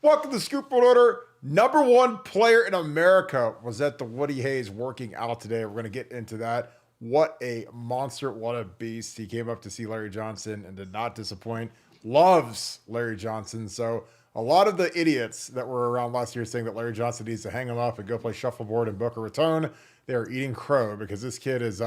Welcome to Scoop Order. Number one player in America was at the Woody Hayes working out today. We're going to get into that. What a monster. What a beast. He came up to see Larry Johnson and did not disappoint. Loves Larry Johnson. So a lot of the idiots that were around last year saying that Larry Johnson needs to hang him up and go play shuffleboard in Boca Raton, they're eating crow because this kid is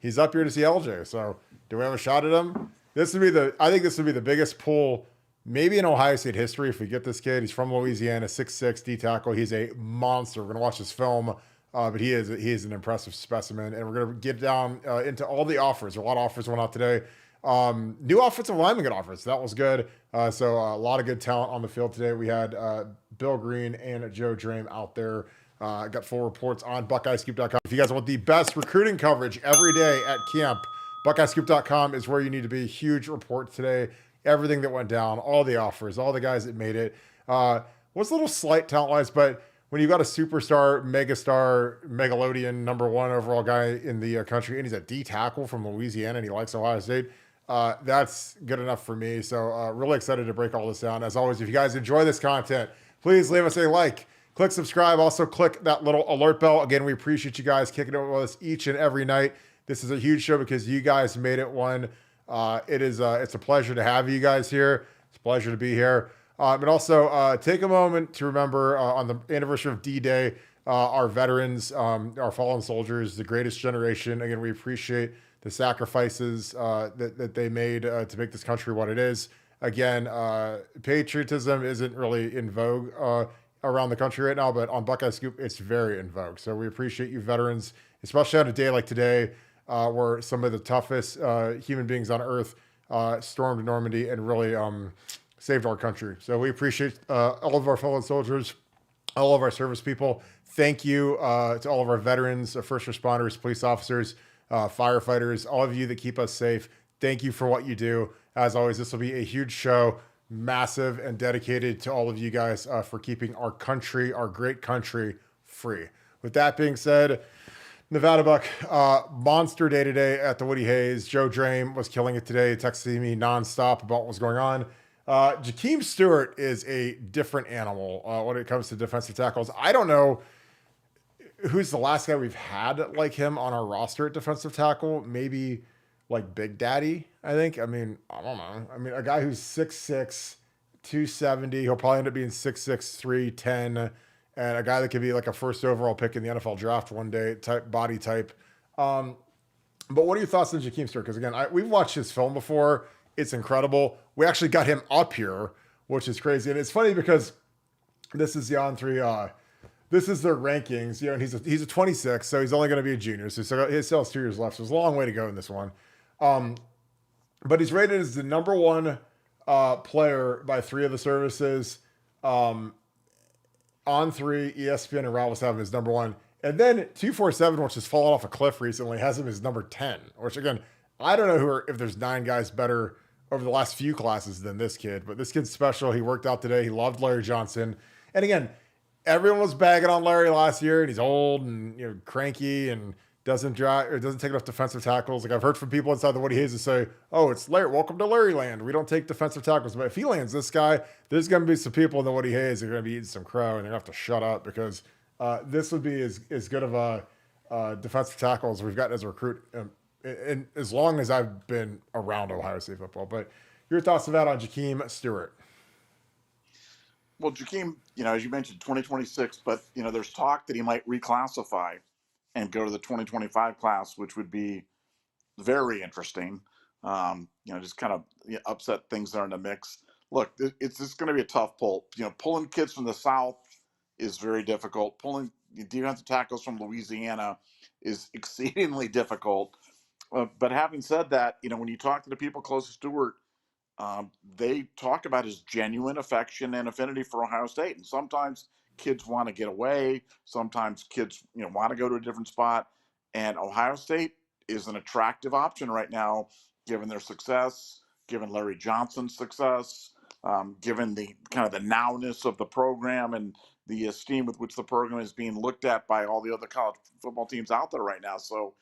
he's up here to see LJ. So do we have a shot at him? I think this would be the biggest pull maybe in Ohio State history if we get this kid. He's from Louisiana, 6'6", D tackle. He's a monster. We're going to watch his film, but he is an impressive specimen. And we're going to get down into all the offers. There are a lot of offers went out today. New offensive lineman got offers. So that was good. So a lot of good talent on the field today. We had Bill Greene and Joe Jaem out there. Got full reports on BuckeyeScoop.com. If you guys want the best recruiting coverage every day at camp, BuckeyeScoop.com is where you need to be. Huge report today. Everything that went down, all the offers, all the guys that made it. Was a little slight talent-wise, but when you've got a superstar, megastar, Megalodian, number one overall guy in the country, and he's a D tackle from Louisiana, and he likes Ohio State, that's good enough for me. So really excited to break all this down. As always, if you guys enjoy this content, please leave us a like. Click subscribe. Also, click that little alert bell. Again, we appreciate you guys kicking it with us each and every night. This is a huge show because you guys made it one. It's a pleasure to have you guys here. It's a pleasure to be here. But also take a moment to remember on the anniversary of D-Day, our veterans, our fallen soldiers, the greatest generation. Again, we appreciate the sacrifices that they made to make this country what it is. Again, patriotism isn't really in vogue around the country right now, but on Buckeye Scoop, it's very in vogue. So we appreciate you veterans, especially on a day like today, where some of the toughest human beings on earth stormed Normandy and really saved our country. So we appreciate all of our fallen soldiers, all of our service people. Thank you to all of our veterans, first responders, police officers, firefighters, all of you that keep us safe. Thank you for what you do. As always, this will be a huge show, massive and dedicated to all of you guys for keeping our country, our great country, free. With that being said, Nevadabuck, monster day today at the Woody Hayes. Joe Jaem was killing it today, texting me nonstop about what was going on. Jaem Stewart is a different animal when it comes to defensive tackles. I don't know who's the last guy we've had like him on our roster at defensive tackle. Maybe like Big Daddy, I think. I mean, I don't know. I mean, a guy who's 6'6", 270. He'll probably end up being 6'6", 310. And a guy that could be like a first overall pick in the NFL draft one day, body type. But what are your thoughts on Jaem Stewart? Because again, we've watched his film before. It's incredible. We actually got him up here, which is crazy. And it's funny because this is the On3, this is their rankings. You know, and he's a 26, so he's only going to be a junior. So he still has 2 years left. So there's a long way to go in this one. But he's rated as the number one player by 3 of the services. On3, ESPN, and Rivals have him as number 1. And then 247, which has fallen off a cliff recently, has him as number 10. Which, again, I don't know if there's 9 guys better over the last few classes than this kid. But this kid's special. He worked out today. He loved Larry Johnson. And again, everyone was bagging on Larry last year. And he's old and cranky and doesn't take enough defensive tackles. Like I've heard from people inside the Woody Hayes that say, "Oh, it's Larry. Welcome to Larry land. We don't take defensive tackles." But if he lands this guy, there's going to be some people in the Woody Hayes that are going to be eating some crow, and they're going to have to shut up because this would be as good of a defensive tackle as we've gotten as a recruit, and as long as I've been around Ohio State football. But your thoughts on that on Jaem Stewart? Well, Jaem, as you mentioned, 2026, but there's talk that he might reclassify and go to the 2025 class, which would be very interesting. Just kind of upset things that are in the mix. Look, it's just going to be a tough pull. Pulling kids from the South is very difficult. Pulling defensive tackles from Louisiana is exceedingly difficult. But having said that, when you talk to the people close to Stewart, they talk about his genuine affection and affinity for Ohio State. And sometimes kids want to get away. Sometimes kids, want to go to a different spot. And Ohio State is an attractive option right now, given their success, given Larry Johnson's success, given the kind of the nowness of the program and the esteem with which the program is being looked at by all the other college football teams out there right now. So,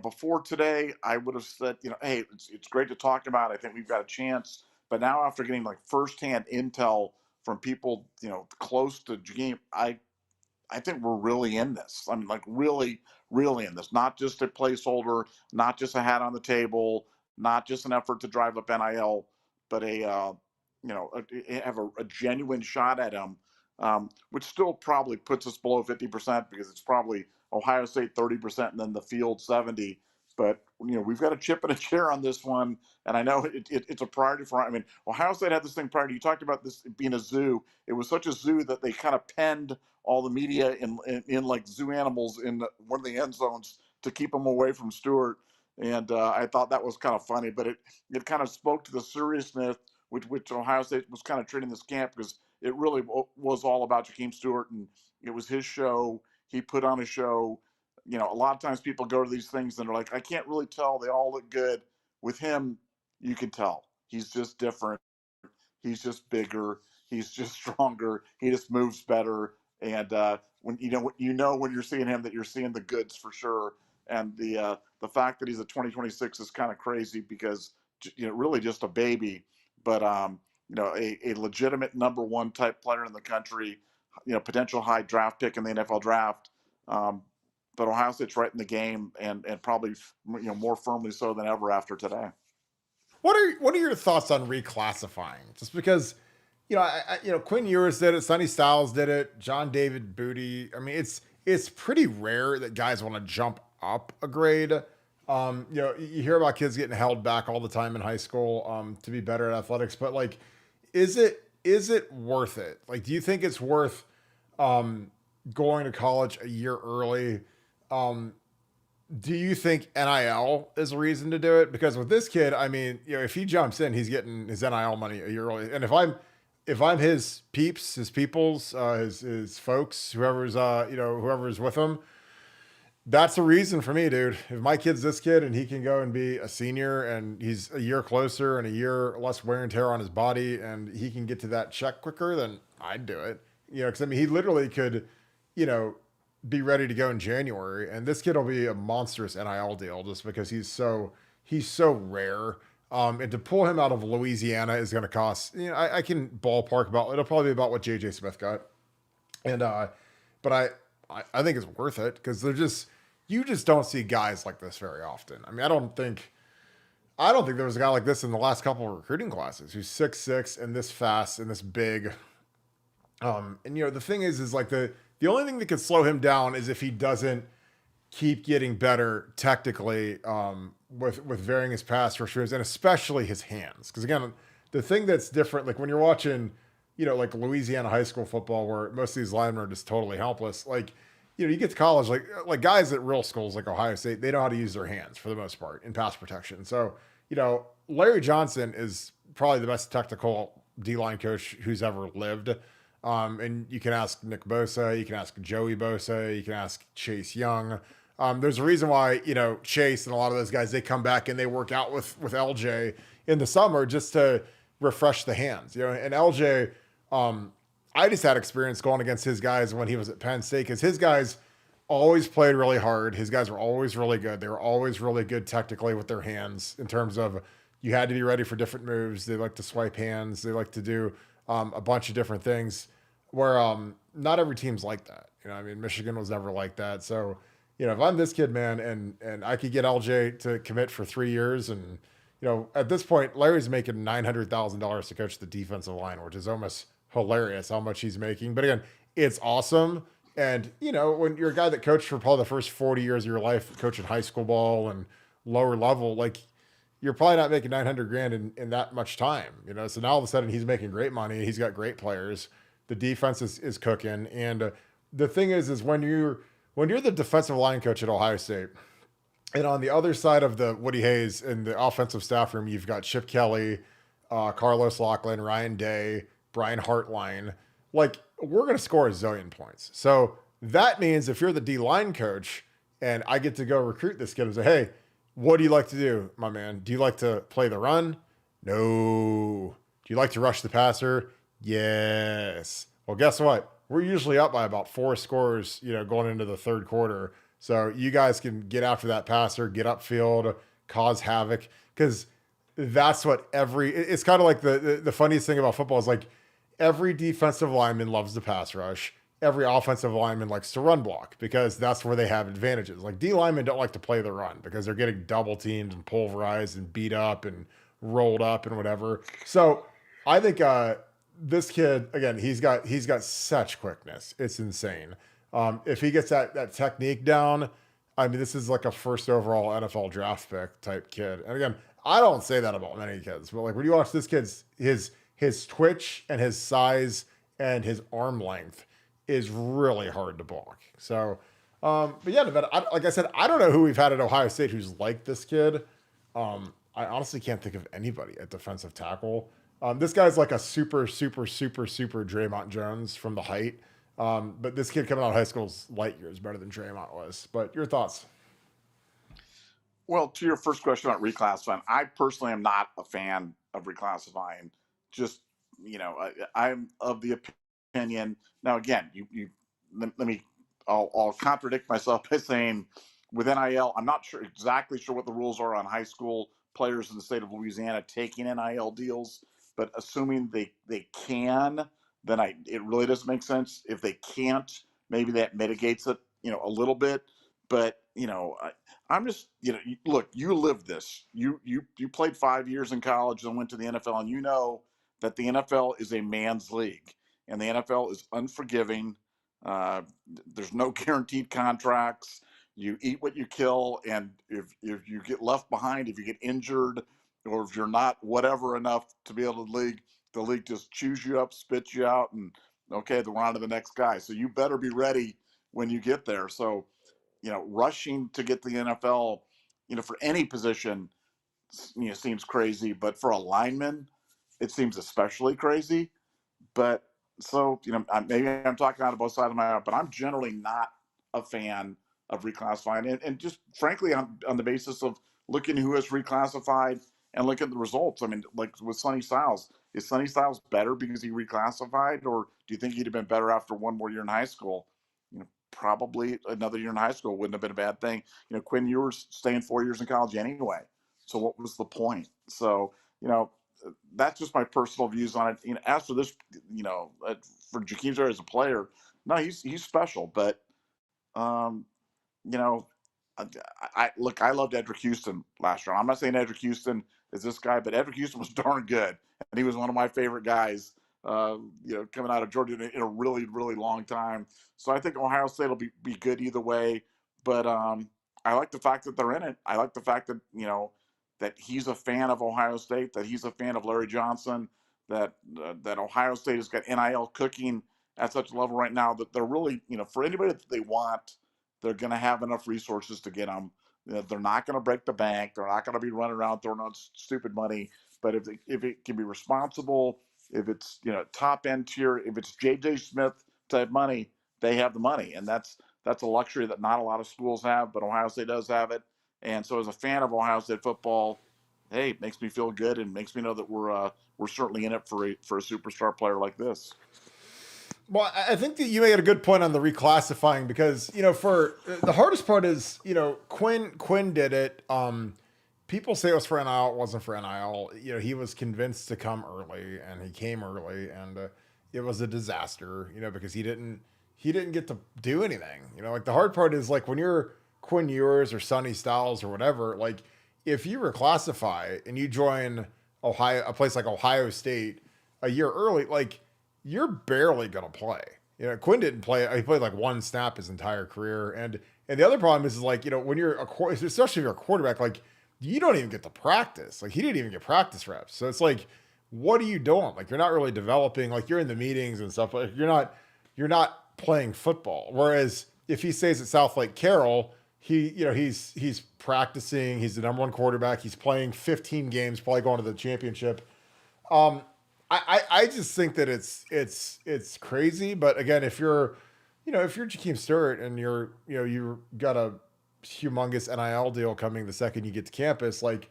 before today, I would have said, hey, it's great to talk about. I think we've got a chance. But now after getting like firsthand intel from people, close to Jaem, I think we're really in this. I mean, like really, really in this. Not just a placeholder, not just a hat on the table, not just an effort to drive up NIL, but have a genuine shot at him, which still probably puts us below 50% because it's probably Ohio State 30% and then the field 70. But we've got a chip and a chair on this one, and I know it's a priority for. I mean, Ohio State had this thing priority. You talked about this being a zoo. It was such a zoo that they kind of penned all the media in like zoo animals in one of the end zones to keep them away from Stewart. And I thought that was kind of funny, but it kind of spoke to the seriousness which Ohio State was kind of treating this camp, because it really was all about Jaem Stewart, and it was his show. He put on a show. A lot of times people go to these things and they're like, I can't really tell. They all look good. With him, you can tell. He's just different. He's just bigger. He's just stronger. He just moves better. And when when you're seeing him that you're seeing the goods for sure. And the fact that he's a 2026 is kind of crazy because really just a baby, but a legitimate number one type player in the country. Potential high draft pick in the NFL draft. But Ohio State's right in the game, and probably more firmly so than ever after today. What are your thoughts on reclassifying? Just because, Quinn Ewers did it, Sonny Styles did it, John David Booty. I mean, it's pretty rare that guys want to jump up a grade. You hear about kids getting held back all the time in high school to be better at athletics, but like, is it worth it? Like, do you think it's worth going to college a year early? Do you think NIL is a reason to do it? Because with this kid, I mean, if he jumps in, he's getting his NIL money a year early. And if I'm his peeps, his peoples, his folks, whoever's with him, that's a reason for me, dude. If my kid's this kid and he can go and be a senior and he's a year closer and a year less wear and tear on his body and he can get to that check quicker, then I'd do it. Because I mean, he literally could, be ready to go in January, and this kid will be a monstrous NIL deal just because he's so rare. And to pull him out of Louisiana is going to cost, I can ballpark it'll probably be about what JJ Smith got. And, but I think it's worth it because you just don't see guys like this very often. I mean, I don't think there was a guy like this in the last couple of recruiting classes who's 6'6" and this fast and this big. And the thing is like the only thing that could slow him down is if he doesn't keep getting better technically with varying his pass rush and especially his hands. Because again, the thing that's different, like when you're watching, like Louisiana high school football, where most of these linemen are just totally helpless. Like, you get to college, like guys at real schools like Ohio State, they know how to use their hands for the most part in pass protection. So, Larry Johnson is probably the best technical D-line coach who's ever lived. And you can ask Nick Bosa, you can ask Joey Bosa, you can ask Chase Young. There's a reason why, Chase and a lot of those guys, they come back and they work out with LJ in the summer just to refresh the hands, and LJ, I just had experience going against his guys when he was at Penn State because his guys always played really hard. His guys were always really good. They were always really good technically with their hands in terms of you had to be ready for different moves. They like to swipe hands. They like to do a bunch of different things where not every team's like that. I mean, Michigan was never like that. So, if I'm this kid, man, and I could get LJ to commit for 3 years and, at this point, Larry's making $900,000 to coach the defensive line, which is almost hilarious how much he's making. But again, it's awesome. And, when you're a guy that coached for probably the first 40 years of your life, coaching high school ball and lower level, like, you're probably not making 900 grand in that much time, So now all of a sudden he's making great money. He's got great players. The defense is cooking. And the thing is when you're the defensive line coach at Ohio State, and on the other side of the Woody Hayes and the offensive staff room, you've got Chip Kelly, Carlos Loughlin, Ryan Day, Brian Hartline. Like, we're going to score a zillion points. So that means if you're the D-line coach and I get to go recruit this kid and say, hey, what do you like to do, my man? Do you like to play the run? No. Do you like to rush the passer? Yes. Well, guess what? We're usually up by about 4 scores, going into the third quarter. So you guys can get after that passer, get upfield, cause havoc. Because that's what it's kind of like the funniest thing about football is like, every defensive lineman loves the pass rush. Every offensive lineman likes to run block because that's where they have advantages. Like D linemen don't like to play the run because they're getting double teamed and pulverized and beat up and rolled up and whatever. So I think this kid again, he's got such quickness. It's insane. If he gets that technique down, I mean, this is like a first overall NFL draft pick type kid. And again, I don't say that about many kids, but like when you watch this kid's his twitch and his size and his arm length is really hard to block. So, but yeah, but like I said, I don't know who we've had at Ohio State who's like this kid. I honestly can't think of anybody at defensive tackle. This guy's like a super Draymond Jones from the height. But this kid coming out of high school is light years better than Draymond was. But your thoughts? Well, to your first question about reclassifying, I personally am not a fan of reclassifying. Just, I'm of the opinion. Now, again, let me, I'll contradict myself by saying with NIL, I'm not exactly sure what the rules are on high school players in the state of Louisiana taking NIL deals, but assuming they can, then it really doesn't make sense. If they can't, maybe that mitigates it, a little bit. But I'm just, look, you lived this. You played 5 years in college and went to the NFL, and you know that the NFL is a man's league, and the NFL is unforgiving. There's no guaranteed contracts. You eat what you kill, and if you get left behind, if you get injured, or if you're not whatever enough to be able to the league just chews you up, spits you out, and okay, then we're on to the next guy. So you better be ready when you get there. So rushing to get the NFL, for any position, seems crazy, but for a lineman, it seems especially crazy. But so, maybe I'm talking out of both sides of my mouth, but I'm generally not a fan of reclassifying. And just frankly, on the basis of looking who has reclassified and look at the results. I mean, like with Sonny Styles, is Sonny Styles better because he reclassified, or do you think he'd have been better after one more year in high school? Probably another year in high school wouldn't have been a bad thing. Quinn Ewers staying 4 years in college anyway. So what was the point? So, that's just my personal views on it. As for this, for Jakeem Stewart as a player, no, he's special. But, you know, look, I loved Edric Houston last round. I'm not saying Edric Houston is this guy, but Edric Houston was darn good, and he was one of my favorite guys. Coming out of Georgia in a really, really long time. So I think Ohio State will be good either way. But I like the fact that they're in it. I like the fact that that he's a fan of Ohio State, that he's a fan of Larry Johnson, that Ohio State has got NIL cooking at such a level right now that they're really, for anybody that they want, they're going to have enough resources to get them. They're not going to break the bank. They're not going to be running around throwing out stupid money. But if it can be responsible, if it's top end tier, if it's J.J. Smith type money, they have the money, and that's a luxury that not a lot of schools have, but Ohio State does have it. And so, as a fan of Ohio State football, hey, it makes me feel good and makes me know that we're certainly in it for a superstar player like this. Well, I think that you made a good point on the reclassifying because for the hardest part is Quinn did it. People say it was for NIL, it wasn't for NIL. He was convinced to come early, and he came early, and it was a disaster. Because he didn't get to do anything. Like the hard part is like when you're Quinn Ewers or Sonny Styles or whatever. Like if you reclassify and you join a place like Ohio State a year early, like you're barely gonna play. Quinn didn't play. He played like one snap his entire career, and the other problem is like when you're especially if you're a quarterback, like you don't even get to practice. Like he didn't even get practice reps. So it's like, what are you doing? Like you're not really developing. Like you're in the meetings and stuff, but you're not playing football. Whereas if he stays at South Lake Carroll, he's practicing. He's the number one quarterback. He's playing 15 games, probably going to the championship. I just think that it's crazy. But again, if you're Jakeem Stewart and you've got a humongous NIL deal coming the second you get to campus, like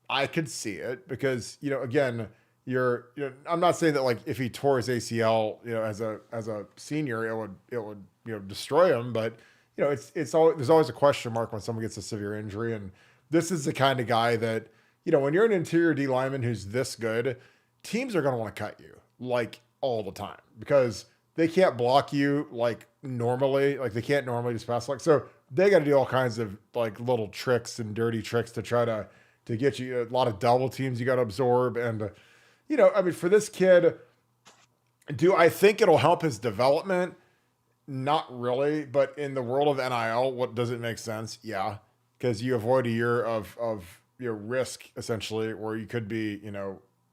I could see it because again I'm not saying that like if he tore his ACL as a senior it would destroy him, but there's always a question mark when someone gets a severe injury, and this is the kind of guy that when you're an interior D lineman who's this good, teams are going to want to cut you. Like all the time because they can't block you like normally. Like they can't normally just pass like so. They got to do all kinds of like little tricks and dirty tricks to try to get you. A lot of double teams you got to absorb, and I mean, for this kid, do I think it'll help his development? Not really, but in the world of NIL, what does it make sense? Yeah, because you avoid a year of your risk essentially, where you could be,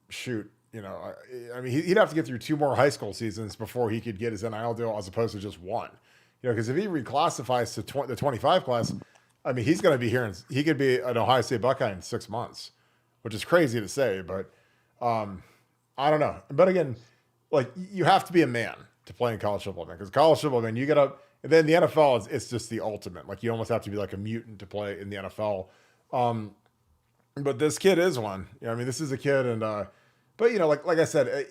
shoot, I mean, he'd have to get through 2 more high school seasons before he could get his NIL deal, as opposed to just one. Because if he reclassifies to the 25 class, I mean, he's going to be here, and he could be an Ohio State Buckeye in 6 months, which is crazy to say, but I don't know. But again, like you have to be a man to play in college football, man. Because college football, man, you get up, and then the NFL it's just the ultimate. Like you almost have to be like a mutant to play in the NFL. But this kid is one. I mean, this is a kid, and but like I said,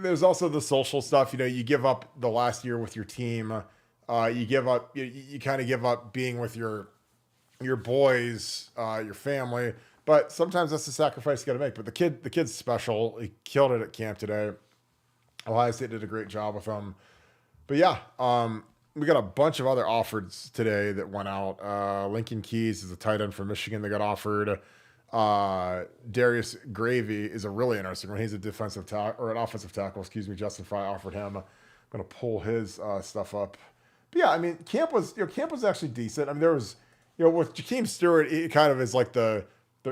there's also the social stuff. You give up the last year with your team. You give up. You kind of give up being with your boys, your family. But sometimes that's the sacrifice you got to make. But the kid's special. He killed it at camp today. Ohio State did a great job with him. But yeah, we got a bunch of other offers today that went out. Lincoln Keys is a tight end from Michigan that got offered. Darius Gravy is a really interesting one. He's a defensive tackle or an offensive tackle. Excuse me. Justin Fry offered him. I'm going to pull his stuff up. But yeah, I mean, camp was actually decent. I mean, there was, with Jaem Stewart, it kind of is like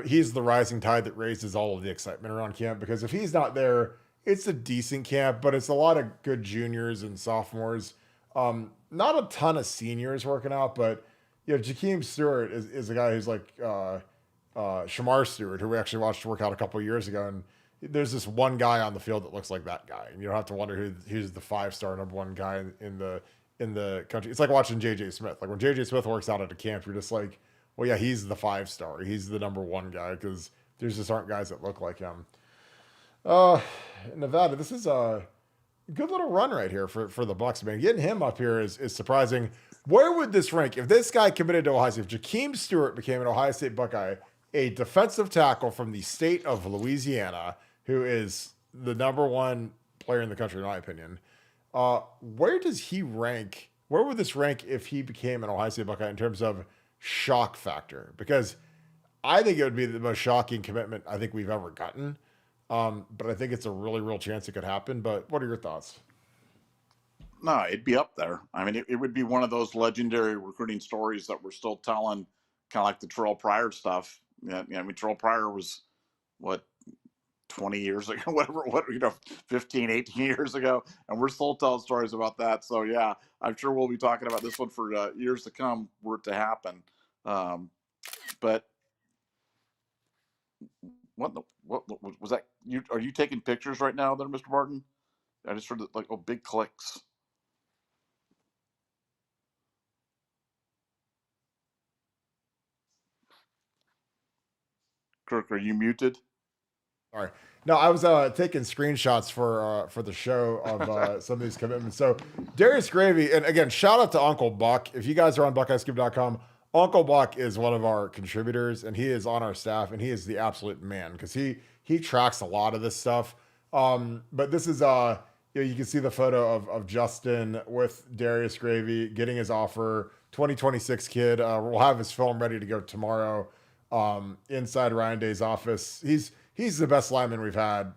he's the rising tide that raises all of the excitement around camp, because if he's not there, it's a decent camp, but it's a lot of good juniors and sophomores. Not a ton of seniors working out, but Jaem Stewart is a guy who's like Shamar Stewart, who we actually watched work out a couple of years ago, and there's this one guy on the field that looks like that guy, and you don't have to wonder who's the 5-star number one guy in the country. It's like watching JJ Smith. Like when JJ Smith works out at a camp, you're just like, well, yeah, he's the 5-star. He's the number one guy, because there's just aren't guys that look like him. Nevada, this is a good little run right here for the Bucks, man. Getting him up here is surprising. Where would this rank if this guy committed to Ohio State? If Jaem Stewart became an Ohio State Buckeye, a defensive tackle from the state of Louisiana, who is the number one player in the country, in my opinion, where does he rank? Where would this rank if he became an Ohio State Buckeye in terms of shock factor? Because I think it would be the most shocking commitment I think we've ever gotten. But I think it's a really real chance it could happen. But what are your thoughts? No, it'd be up there. I mean, it would be one of those legendary recruiting stories that we're still telling, kind of like the Terrell Pryor stuff. I mean, Terrell Pryor was, what, 20 years ago, whatever, 15, 18 years ago. And we're still telling stories about that. So, yeah, I'm sure we'll be talking about this one for years to come were it to happen. But what was that? Are you taking pictures right now there, Mr. Barton? I just heard like big clicks. Kirk, are you muted? All right. No, I was taking screenshots for the show of some of these commitments. So Darius Gravy, and again, shout out to Uncle Buck. If you guys are on BuckeyeScoop.com, Uncle Buck is one of our contributors, and he is on our staff, and he is the absolute man, because he tracks a lot of this stuff. But this is you can see the photo of Justin with Darius Gravy getting his offer. 2026 kid. We'll have his film ready to go tomorrow. Inside Ryan Day's office. He's the best lineman we've had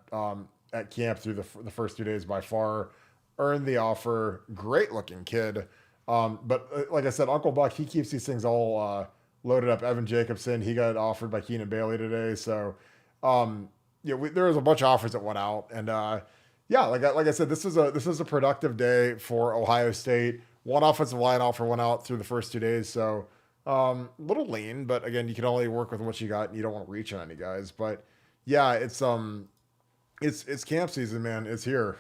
at camp through the first 2 days by far. Earned the offer. Great looking kid. But like I said, Uncle Buck, he keeps these things all loaded up. Evan Jacobson, he got offered by Keenan Bailey today. So there was a bunch of offers that went out, and like I said, this is a productive day for Ohio State. One offensive line offer went out through the first 2 days, so a little lean, but again, you can only work with what you got, and you don't want to reach on any guys. But yeah, it's camp season, man. It's here.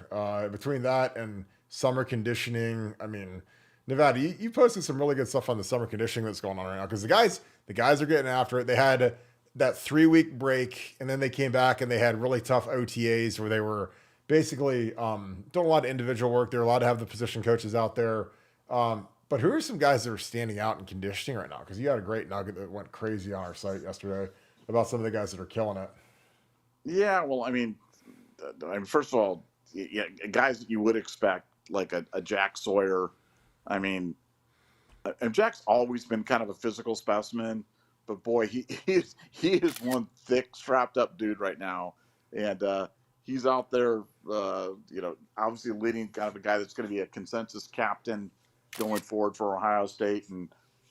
Between that and summer conditioning, I mean, Nevada, you posted some really good stuff on the summer conditioning that's going on right now, because the guys are getting after it. They had that 3-week break, and then they came back and they had really tough OTAs where they were basically doing a lot of individual work. They're allowed to have the position coaches out there. But who are some guys that are standing out in conditioning right now? Because you had a great nugget that went crazy on our site yesterday about some of the guys that are killing it. Yeah, well, I mean, first of all, guys that you would expect, like a Jack Sawyer. I mean, and Jack's always been kind of a physical specimen, but boy, he is one thick, strapped up dude right now, and he's out there, obviously leading kind of a guy that's going to be a consensus captain going forward for Ohio State, and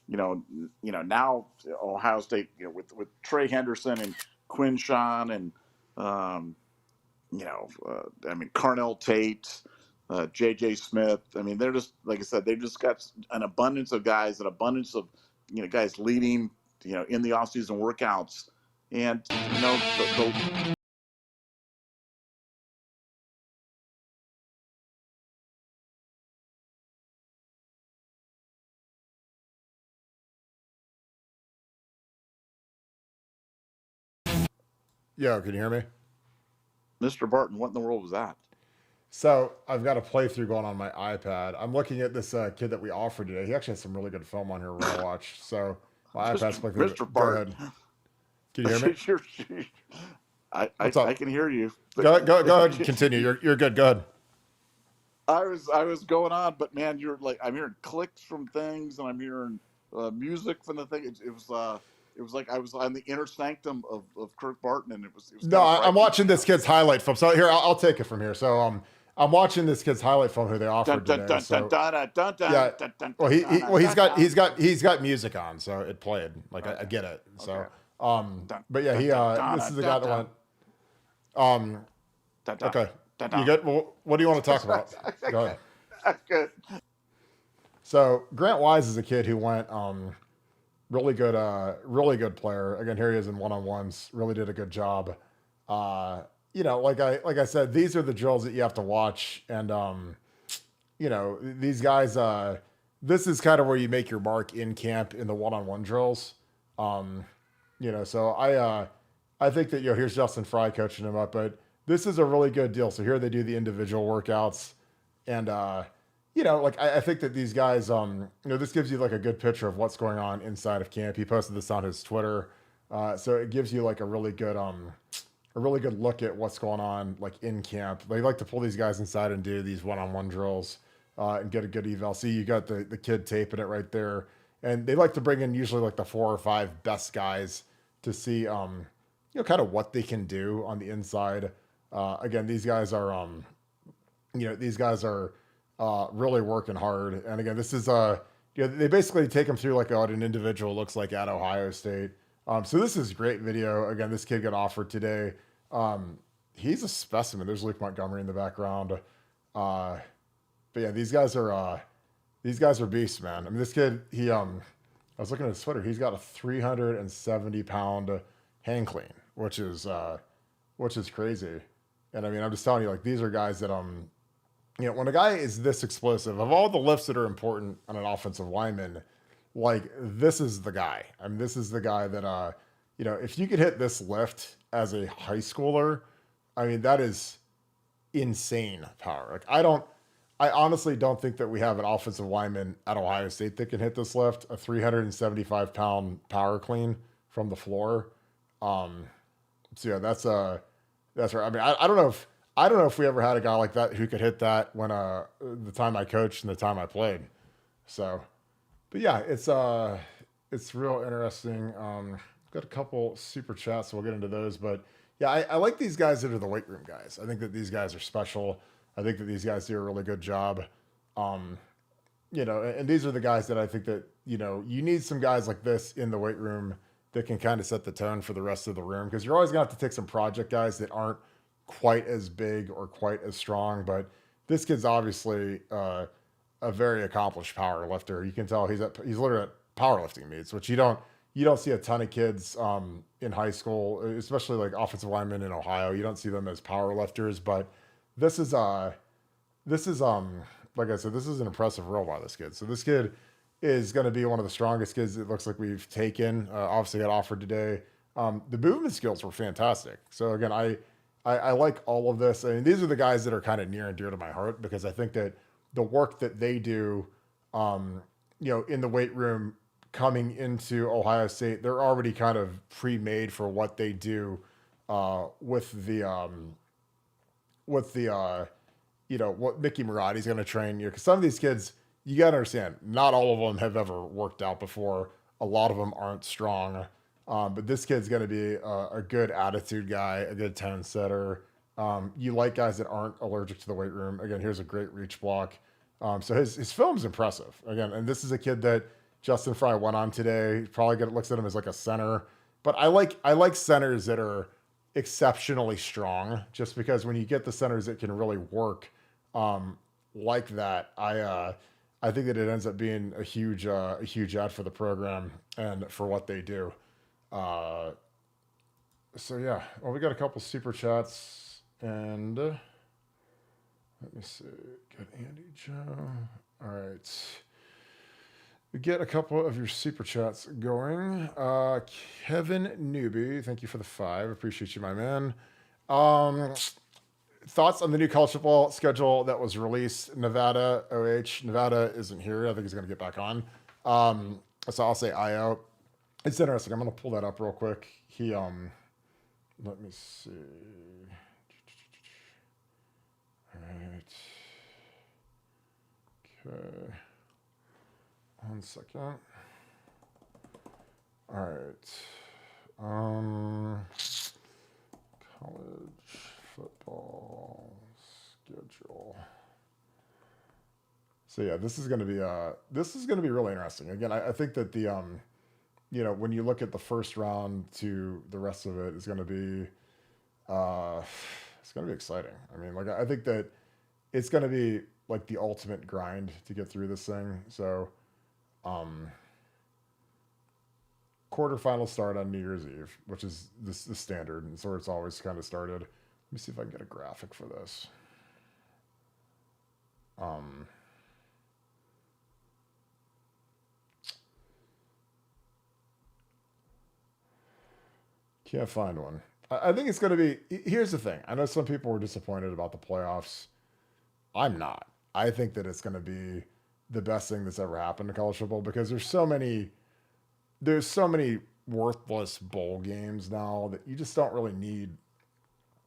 now Ohio State, with Trey Henderson and Quinshawn and Carnell Tate, J.J. Smith. I mean, they're just, like I said, they've just got an abundance of guys, an abundance of, guys leading, in the offseason workouts. And, Yo, can you hear me? Mr. Barton, what in the world was that? So I've got a playthrough going on my iPad. I'm looking at this kid that we offered today. He actually has some really good film on here we're gonna watch. So my iPad's playing through. Mr. Go Barton. ahead. Can you hear me? I can hear you. Go ahead and continue. You're good. Go ahead. I was going on, but man, I'm hearing clicks from things, and I'm hearing music from the thing. It was like I was on the inner sanctum of Kirk Barton, and it was no, I'm watching this kid's highlight film. So here, I'll take it from here. So I'm watching this kid's highlight film who they offered today. So well, he's got music on, so it played. Like I get it. So but yeah, this is the guy that went. Okay, you good? Well, what do you want to talk about? Go ahead. Good. So Grant Wise is a kid who went really good player. Again, here he is in one-on-ones. Really did a good job. Like I said, these are the drills that you have to watch, and these guys. This is kind of where you make your mark in camp in the one-on-one drills. So I think that here's Justin Fry coaching him up, but this is a really good deal. So here they do the individual workouts, and I think that these guys, this gives you like a good picture of what's going on inside of camp. He posted this on his Twitter. So it gives you like a really good look at what's going on like in camp. They like to pull these guys inside and do these one-on-one drills, and get a good eval. See, you got the kid taping it right there. And they like to bring in usually like the 4 or 5 best guys to see, kind of what they can do on the inside. Again, these guys are, really working hard. And again, this is they basically take them through like what an individual looks like at Ohio State. So this is great video. Again, this kid got offered today. He's a specimen. There's Luke Montgomery in the background. But yeah, these guys are beasts, man. I mean, this kid, I was looking at his Twitter. He's got a 370-pound hang clean, which is crazy. And I mean, I'm just telling you, like, these are guys that, when a guy is this explosive, of all the lifts that are important on an offensive lineman, like, this is the guy. I mean, this is the guy that, if you could hit this lift as a high schooler, I mean, that is insane power. Like, I honestly don't think that we have an offensive lineman at Ohio State that can hit this lift, a 375-pound power clean from the floor. So yeah, that's right. I mean, I don't know if we ever had a guy like that who could hit that when the time I coached and the time I played. So, but yeah, it's real interesting. Got a couple super chats, so we'll get into those. But yeah, I like these guys that are the weight room guys. I think that these guys are special. I think that these guys do a really good job. And these are the guys that I think that, you need some guys like this in the weight room that can kind of set the tone for the rest of the room, because you're always going to have to take some project guys that aren't quite as big or quite as strong. But this kid's obviously a very accomplished power lifter. You can tell he's literally at powerlifting meets, which you don't see a ton of kids in high school, especially like offensive linemen in Ohio. You don't see them as power lifters, but this is like I said, this is an impressive role by this kid. So this kid is going to be one of the strongest kids it looks like we've taken. Obviously got offered today. The movement skills were fantastic. So again, I like all of this. I mean, these are the guys that are kind of near and dear to my heart, because I think that the work that they do, in the weight room coming into Ohio State, they're already kind of pre-made for what they do with the what Mickey Maratti's going to train you. Because some of these kids, you got to understand, not all of them have ever worked out before. A lot of them aren't strong. But this kid's going to be a good attitude guy, a good tone setter. You like guys that aren't allergic to the weight room. Again, here's a great reach block. So his film's impressive. Again, and this is a kid that Justin Fry went on today. He probably looks at him as like a center. But I like centers that are exceptionally strong, just because when you get the centers that can really work like that, I think that it ends up being a huge add for the program and for what they do. So yeah, well, we got a couple super chats, and let me see. Got Andy Joe. All right. We get a couple of your super chats going. Kevin Newby, thank you for the 5. Appreciate you, my man. Thoughts on the new college football schedule that was released? Nevada, OH. Nevada isn't here. I think he's going to get back on. So I'll say IO. It's interesting. I'm going to pull that up real quick. Let me see. All right. Okay. 1 second. All right. College football schedule. So yeah, this is going to be really interesting. Again, I think that the when you look at the first round to the rest of it, is going to be it's going to be exciting. I mean, like, I think that it's going to be like the ultimate grind to get through this thing. So quarterfinals start on New Year's Eve, which is the standard, and so it's always kind of started. Let me see if I can get a graphic for this. Can't find one. I think it's going to be. Here's the thing. I know some people were disappointed about the playoffs. I'm not. I think that it's going to be the best thing that's ever happened to college football, because there's so many worthless bowl games now that you just don't really need.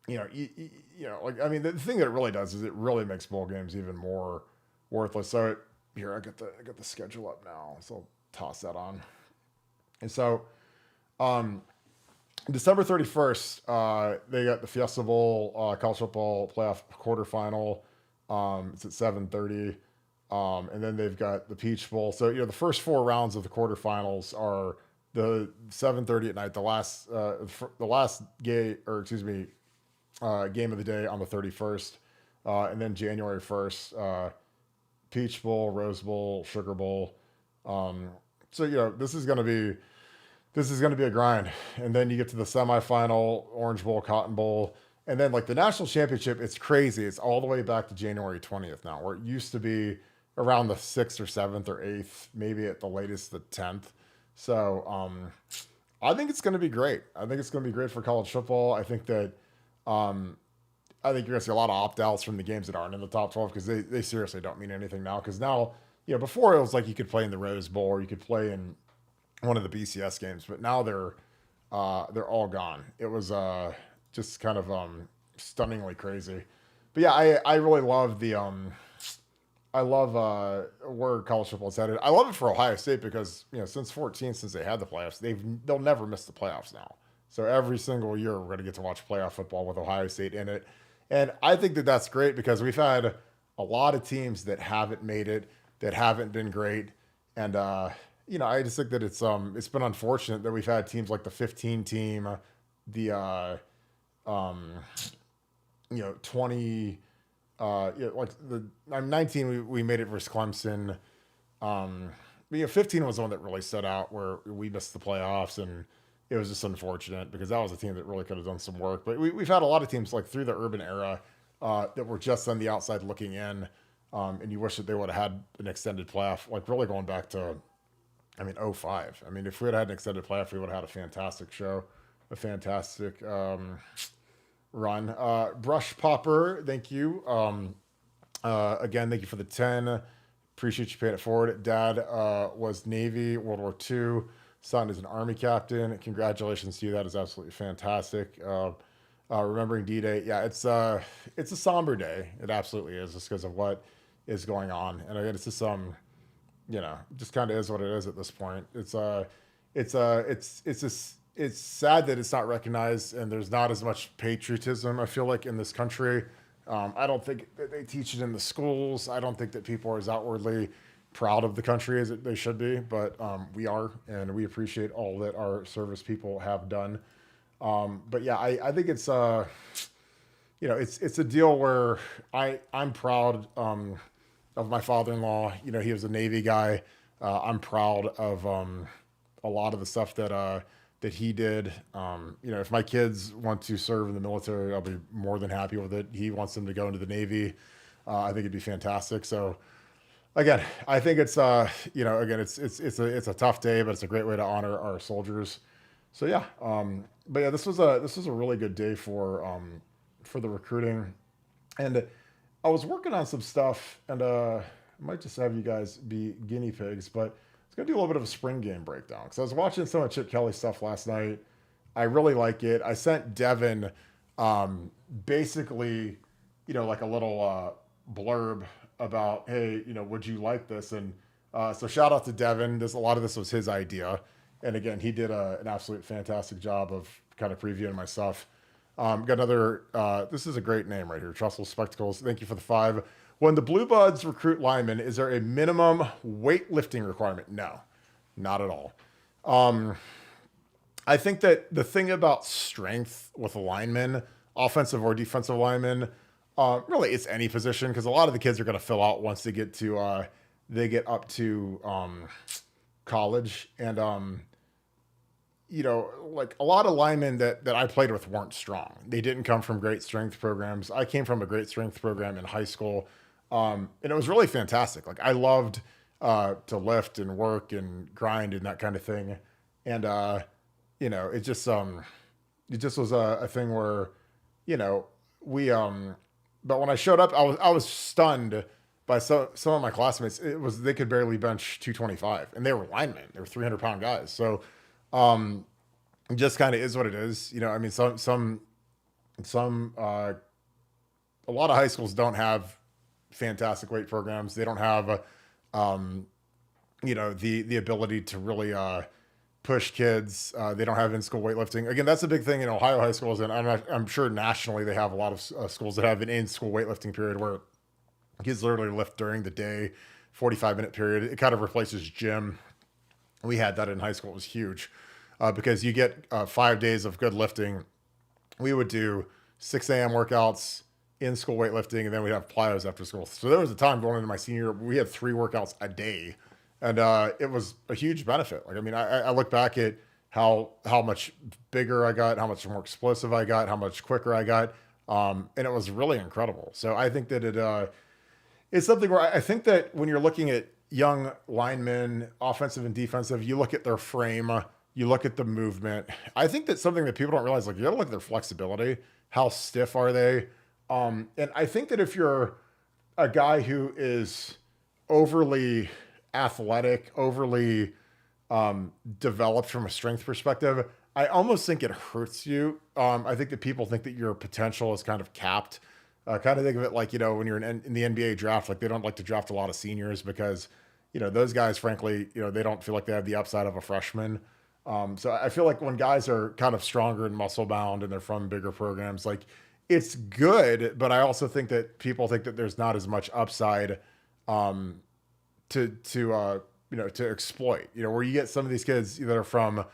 Like, I mean, the thing that it really does is it really makes bowl games even more worthless. So here, I got the schedule up now, so I'll toss that on. And so, December 31st, they got the Fiesta Bowl college football playoff quarterfinal. It's at 7:30. And then they've got the Peach Bowl. So, the first 4 rounds of the quarterfinals are the 7:30 at night, the last game of the day on the 31st. And then January 1st, Peach Bowl, Rose Bowl, Sugar Bowl. So, this is going to be a grind. And then you get to the semifinal, Orange Bowl, Cotton Bowl. And then, like, the national championship, it's crazy. It's all the way back to January 20th now, where it used to be around the 6th or 7th or 8th, maybe at the latest the 10th. So I think it's going to be great. I think it's going to be great for college football. I think that you're going to see a lot of opt-outs from the games that aren't in the top 12, because they seriously don't mean anything now. Because now, before it was like you could play in the Rose Bowl or you could play in one of the BCS games, but now they're all gone. It was just kind of stunningly crazy. But yeah, I really love where college football is headed. I love it for Ohio State because, since they had the playoffs, they'll never miss the playoffs now. So every single year we're going to get to watch playoff football with Ohio State in it. And I think that that's great, because we've had a lot of teams that haven't made it, that haven't been great. And, I just think that it's been unfortunate that we've had teams like the 15 team, the 20, like the 19 we made it versus Clemson. 15 was the one that really stood out, where we missed the playoffs, and it was just unfortunate because that was a team that really could have done some work. But we've had a lot of teams like through the Urban era that were just on the outside looking in, and you wish that they would have had an extended playoff, like really going back to 2005. I mean, if we had had an extended playoff, we would have had a fantastic show, a fantastic run. Brush Popper, thank you. Again, thank you for the 10. Appreciate you paying it forward. Dad was Navy, World War II. Son is an Army captain. Congratulations to you. That is absolutely fantastic. remembering D-Day. Yeah, it's a somber day. It absolutely is, just because of what is going on. And again, it's just just kind of is what it is at this point. It's just it's sad that it's not recognized, and there's not as much patriotism, I feel like, in this country. I don't think that they teach it in the schools. I don't think that people are as outwardly proud of the country as they should be, but we are, and we appreciate all that our service people have done. But yeah, I think it's a deal where I'm proud of my father-in-law. He was a Navy guy. I'm proud of a lot of the stuff that he did. If my kids want to serve in the military, I'll be more than happy with it. He wants them to go into the Navy. I think it'd be fantastic. So again, I think it's a tough day, but it's a great way to honor our soldiers. So yeah, but yeah, this was a really good day for the recruiting, and I was working on some stuff, and I might just have you guys be guinea pigs, but it's gonna do a little bit of a spring game breakdown because I was watching some of Chip Kelly's stuff last night. I really like it. I sent Devin basically, like a little blurb about, hey, would you like this? And so shout out to Devin. A lot of this was his idea. And again, he did an absolute fantastic job of kind of previewing my stuff. Got another, this is a great name right here. Trussell Spectacles. Thank you for the 5. When the Blue Buds recruit linemen, is there a minimum weightlifting requirement? No, not at all. I think that the thing about strength with a lineman, offensive or defensive lineman, really it's any position, because a lot of the kids are going to fill out once they get up to college. And like a lot of linemen that I played with weren't strong. They didn't come from great strength programs. I came from a great strength program in high school. And it was really fantastic. Like I loved to lift and work and grind and that kind of thing. And it just was a thing where, we but when I showed up, I was stunned by some of my classmates. They could barely bench 225, and they were linemen. They were 300-pound guys. So it just kind of is what it is. I mean, a lot of high schools don't have fantastic weight programs. They don't have, the ability to really push kids. They don't have in-school weightlifting. Again, that's a big thing in Ohio high schools, and I'm sure nationally they have a lot of schools that have an in-school weightlifting period where kids literally lift during the day, 45-minute period. It kind of replaces gym. We had that in high school. It was huge because you get 5 days of good lifting. We would do 6 a.m. workouts, in-school weightlifting, and then we'd have plyos after school. So there was a time going into my senior year, we had 3 workouts a day, and it was a huge benefit. Like, I mean, I look back at how much bigger I got, how much more explosive I got, how much quicker I got, and it was really incredible. So I think that it's something where I think that when you're looking at young linemen, offensive and defensive, you look at their frame, you look at the movement. I think that's something that people don't realize. Like, you got to look at their flexibility. How stiff are they? And I think that if you're a guy who is overly athletic, overly developed from a strength perspective, I almost think it hurts you. I think that people think that your potential is kind of capped. Kind of think of it like, when you're in the NBA draft, like they don't like to draft a lot of seniors because, those guys, frankly, they don't feel like they have the upside of a freshman. So I feel like when guys are kind of stronger and muscle bound and they're from bigger programs, like it's good, but I also think that people think that there's not as much upside to exploit, where you get some of these kids that are from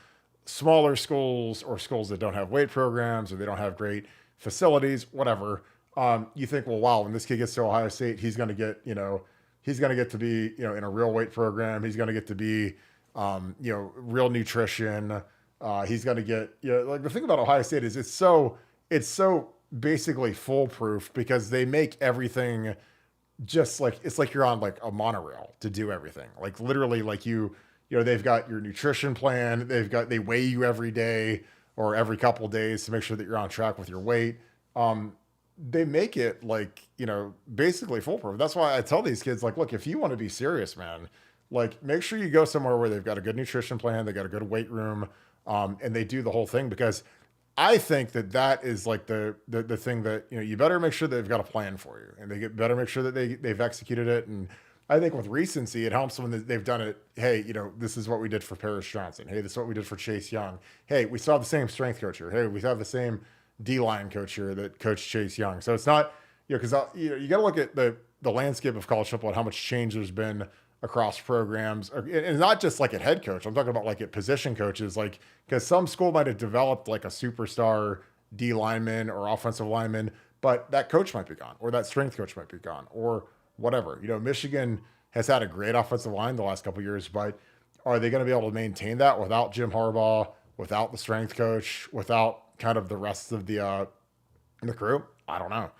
smaller schools or schools that don't have weight programs or they don't have great facilities, whatever. You think, well, wow, when this kid gets to Ohio State, he's going to get, he's going to get to be, in a real weight program. He's going to get to be, real nutrition. He's going to get, like the thing about Ohio State is it's so basically foolproof because they make everything just like, it's like you're on like a monorail to do everything. Like literally like they've got your nutrition plan. They weigh you every day or every couple of days to make sure that you're on track with your weight. They make it like, basically foolproof. That's why I tell these kids, like, look, if you want to be serious, man, like make sure you go somewhere where they've got a good nutrition plan. They got a good weight room. And they do the whole thing because I think that is like the thing that, you better make sure they've got a plan for you, and better make sure that they've executed it. And I think with recency, it helps when they've done it. Hey, this is what we did for Paris Johnson. Hey, this is what we did for Chase Young. Hey, we saw the same strength coach here. Hey, we saw the same D-line coach here that coached Chase Young. So it's not, because you got to look at the landscape of college football and how much change there's been across programs, and not just like at head coach. I'm talking about like at position coaches, like, because some school might have developed like a superstar D lineman or offensive lineman, but that coach might be gone, or that strength coach might be gone, or whatever. Michigan has had a great offensive line the last couple of years, but are they going to be able to maintain that without Jim Harbaugh, without the strength coach, without kind of the rest of the crew? I don't know.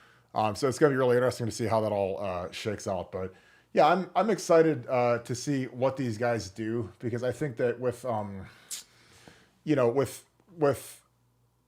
So it's going to be really interesting to see how that all shakes out. But yeah, I'm excited to see what these guys do, because I think that with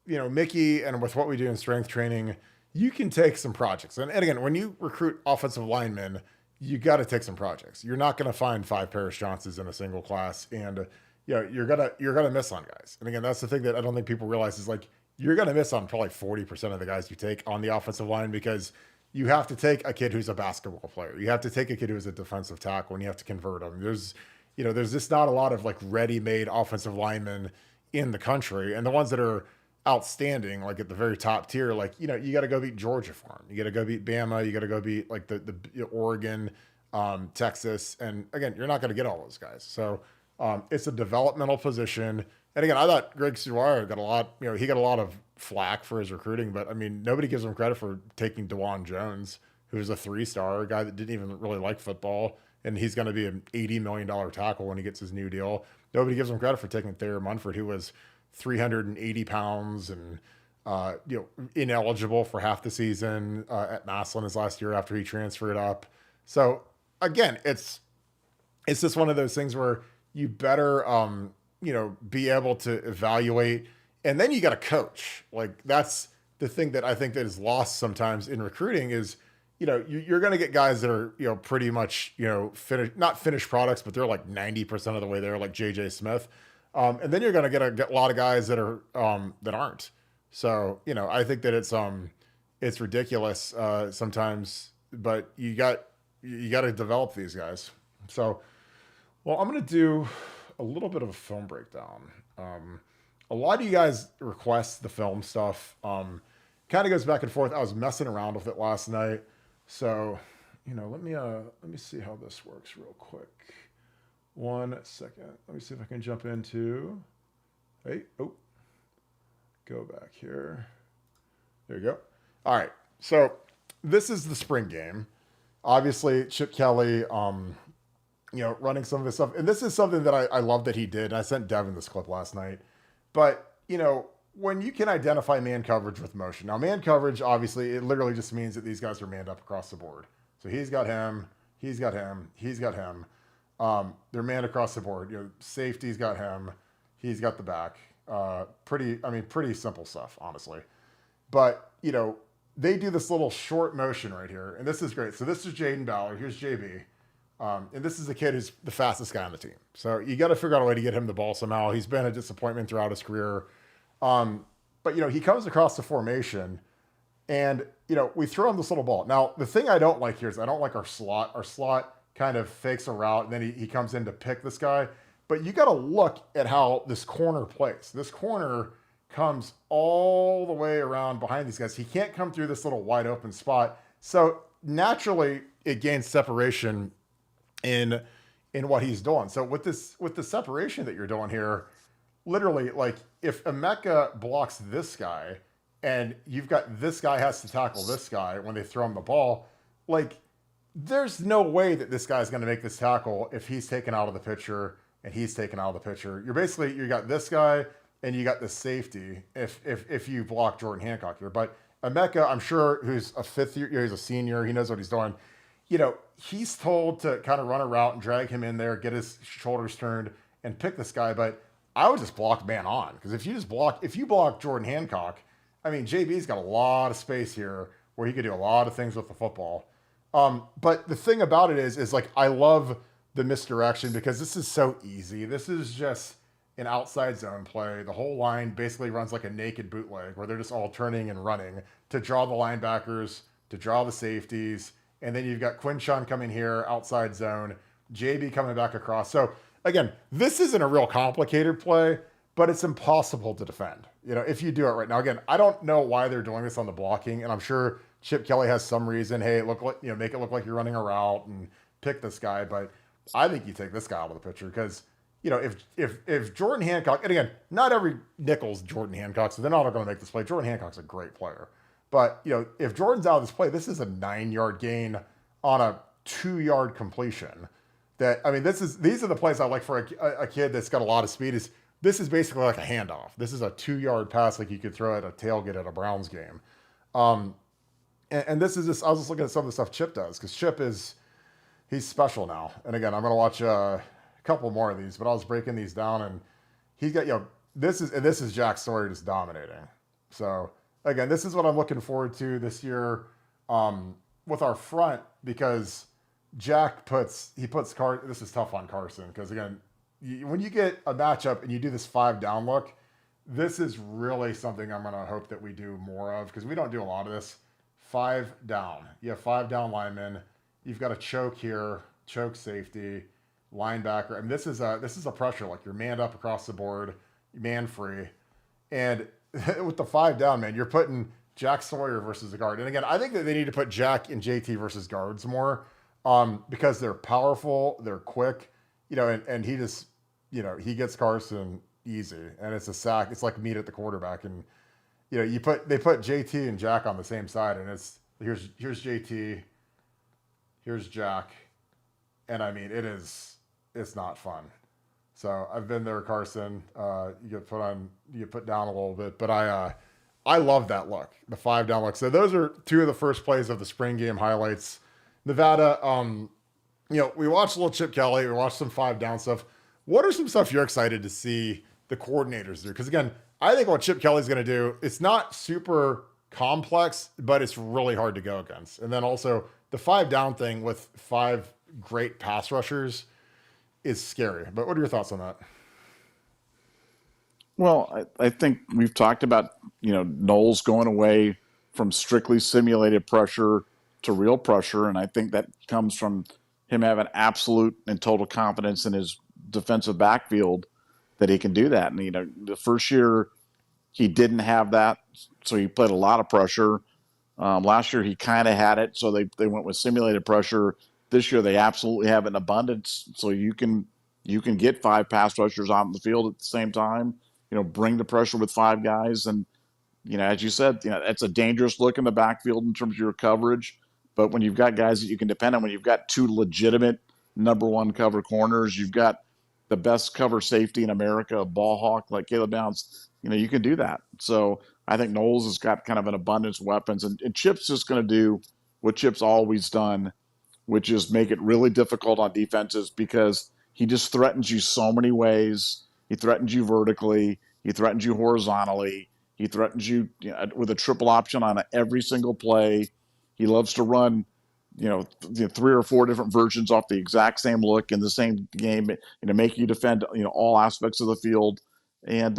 Mickey, and with what we do in strength training, you can take some projects. And again, when you recruit offensive linemen, you got to take some projects. You're not going to find 5 Paris Johnsons in a single class, and you're gonna miss on guys. And again, that's the thing that I don't think people realize is, like, you're gonna miss on probably 40% of the guys you take on the offensive line, because you have to take a kid who's a basketball player. You have to take a kid who's a defensive tackle, and you have to convert them. There's just not a lot of like ready-made offensive linemen in the country, and the ones that are outstanding, like at the very top tier, like, you got to go beat Georgia for them. You got to go beat Bama. You got to go beat like the Oregon, Texas. And again, you're not going to get all those guys. So it's a developmental position. And again, I thought Greg Suar got a lot, he got a lot of flack for his recruiting, but I mean, nobody gives him credit for taking DeJuan Jones, who's a 3-star, a guy that didn't even really like football. And he's going to be an $80 million tackle when he gets his new deal. Nobody gives him credit for taking Thayer Munford, who was 380 pounds and ineligible for half the season at Massillon his last year after he transferred up. So again, it's just one of those things where you better be able to evaluate, and then you got to coach. Like, that's the thing that I think that is lost sometimes in recruiting is, you're going to get guys that are, pretty much, not finished products, but they're like 90% of the way there, like JJ Smith. And then you're going to get a lot of guys that are, that aren't. So, I think that it's ridiculous sometimes, but you got to develop these guys. So, well, I'm going to do a little bit of a film breakdown. A lot of you guys request the film stuff. Kind of goes back and forth. I was messing around with it last night. So, let me see how this works real quick. 1 second. Let me see if I can jump into, go back here. There you go. All right. So this is the spring game. Obviously, Chip Kelly, running some of this stuff. And this is something that I love that he did. And I sent Devin this clip last night. But, when you can identify man coverage with motion. Now, man coverage, obviously, it literally just means that these guys are manned up across the board. So he's got him, he's got him, he's got him. They're manned across the board. Safety's got him, he's got the back. Pretty simple stuff, honestly. But, they do this little short motion right here, and this is great. So this is Jaden Ballard. Here's JB. And this is the kid who's the fastest guy on the team. So you got to figure out a way to get him the ball somehow. He's been a disappointment throughout his career. But he comes across the formation, and, we throw him this little ball. Now, the thing I don't like here is I don't like our slot. Our slot kind of fakes a route, and then he comes in to pick this guy. But you got to look at how this corner plays. This corner comes all the way around behind these guys. He can't come through this little wide open spot. So naturally, it gains separation in what he's doing. So with the separation that you're doing here, literally, like, if Emeka blocks this guy and you've got this guy has to tackle this guy when they throw him the ball, like, there's no way that this guy's going to make this tackle if he's taken out of the picture and he's taken out of the picture. You got this guy and you got the safety if you block Jordan Hancock here. But Emeka, I'm sure, who's a fifth year, he's a senior, he knows what he's doing. He's told to kind of run a route and drag him in there, get his shoulders turned and pick this guy. But I would just block man on, because if you block Jordan Hancock, I mean, JB's got a lot of space here where he could do a lot of things with the football. But the thing about it is like, I love the misdirection, because this is so easy. This is just in outside zone play, the whole line basically runs like a naked bootleg where they're just all turning and running to draw the linebackers, to draw the safeties. And then you've got Quinshon coming here, outside zone, JB coming back across. So again, this isn't a real complicated play, but it's impossible to defend. If you do it right now. Again, I don't know why they're doing this on the blocking, and I'm sure Chip Kelly has some reason. Hey, look like make it look like you're running a route and pick this guy. But I think you take this guy out of the picture because if Jordan Hancock, and again, not every nickel's Jordan Hancock, so they're not going to make this play. Jordan Hancock's a great player, but if Jordan's out of this play, this is a 9-yard gain on a 2-yard completion. These are the plays I like for a kid that's got a lot of speed. This is basically like a handoff. This is a 2-yard pass like you could throw at a tailgate at a Browns game. And this is just, I was just looking at some of the stuff Chip does because he's special now. And again, I'm going to watch a couple more of these, but I was breaking these down and he's got, this is Jack Sawyer just dominating. So again, this is what I'm looking forward to this year with our front because Jack puts this is tough on Carson because again, when you get a matchup and you do this 5 down look, this is really something I'm going to hope that we do more of because we don't do a lot of this. 5 down. You have 5 down linemen. You've got a choke here, choke safety, linebacker. And this is a pressure. Like you're manned up across the board, man free. And with the 5 down, man, you're putting Jack Sawyer versus a guard. And again, I think that they need to put Jack and JT versus guards more because they're powerful, they're quick, and he just, he gets Carson easy. And it's a sack. It's like meat at the quarterback. And they put JT and Jack on the same side, and it's here's JT, here's Jack, and it's not fun. So I've been there, Carson. You get put down a little bit, but I love that look, the 5 down look. So those are 2 of the first plays of the spring game highlights. Nevada, we watched a little Chip Kelly, we watched some 5 down stuff. What are some stuff you're excited to see the coordinators do? Because again, I think what Chip Kelly's going to do, it's not super complex, but it's really hard to go against. And then also the 5 down thing with 5 great pass rushers is scary. But what are your thoughts on that? Well, I think we've talked about, Knowles going away from strictly simulated pressure to real pressure. And I think that comes from him having absolute and total confidence in his defensive backfield that he can do that. And, the first year he didn't have that, so he played a lot of pressure. Last year he kind of had it, so they went with simulated pressure. This year they absolutely have it in abundance, so you can get 5 pass rushers out in the field at the same time. Bring the pressure with 5 guys, and as you said, that's a dangerous look in the backfield in terms of your coverage. But when you've got guys that you can depend on, when you've got 2 legitimate number 1 cover corners, you've got the best cover safety in America, a ball hawk like Caleb Downs, you can do that. So I think Knowles has got kind of an abundance of weapons, and Chip's just going to do what Chip's always done, which is make it really difficult on defenses because he just threatens you so many ways. He threatens you vertically. He threatens you horizontally. He threatens you, with a triple option on every single play. He loves to run, 3 or 4 different versions off the exact same look in the same game, make you defend, all aspects of the field. And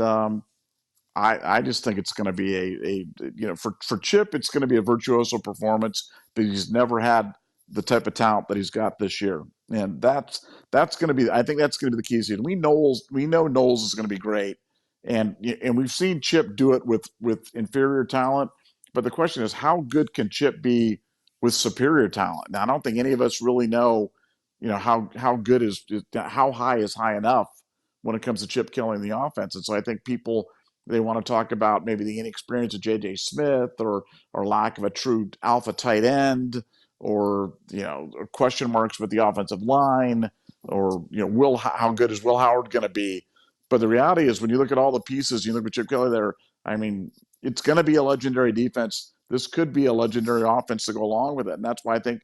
I just think it's going to be for Chip, it's going to be a virtuoso performance, but he's never had the type of talent that he's got this year. And that's going to be, I think that's going to be the key season. We know Knowles is going to be great. And we've seen Chip do it with inferior talent. But the question is, how good can Chip be with superior talent? Now, I don't think any of us really know, how good how high is high enough when it comes to Chip killing the offense. And so I think they want to talk about maybe the inexperience of J.J. Smith or lack of a true alpha tight end or question marks with the offensive line or how good is Will Howard going to be? But the reality is when you look at all the pieces, you look at Chip Kelly there, it's going to be a legendary defense. This could be a legendary offense to go along with it. And that's why I think,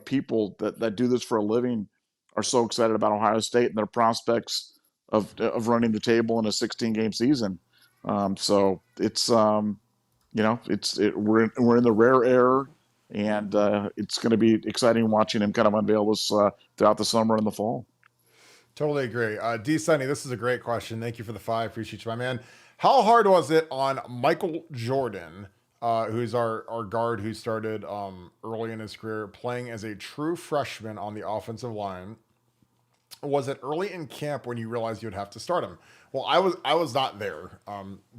people that do this for a living are so excited about Ohio State and their prospects of running the table in a 16-game season. So it's, we're in the rare air, and it's going to be exciting watching him kind of unveil this throughout the summer and the fall. Totally agree. D Sunny, this is a great question. Thank you for the 5. Appreciate you, my man. How hard was it on Michael Jordan, who's our guard who started early in his career, playing as a true freshman on the offensive line? Was it early in camp when you realized you'd have to start him? Well, I was not there.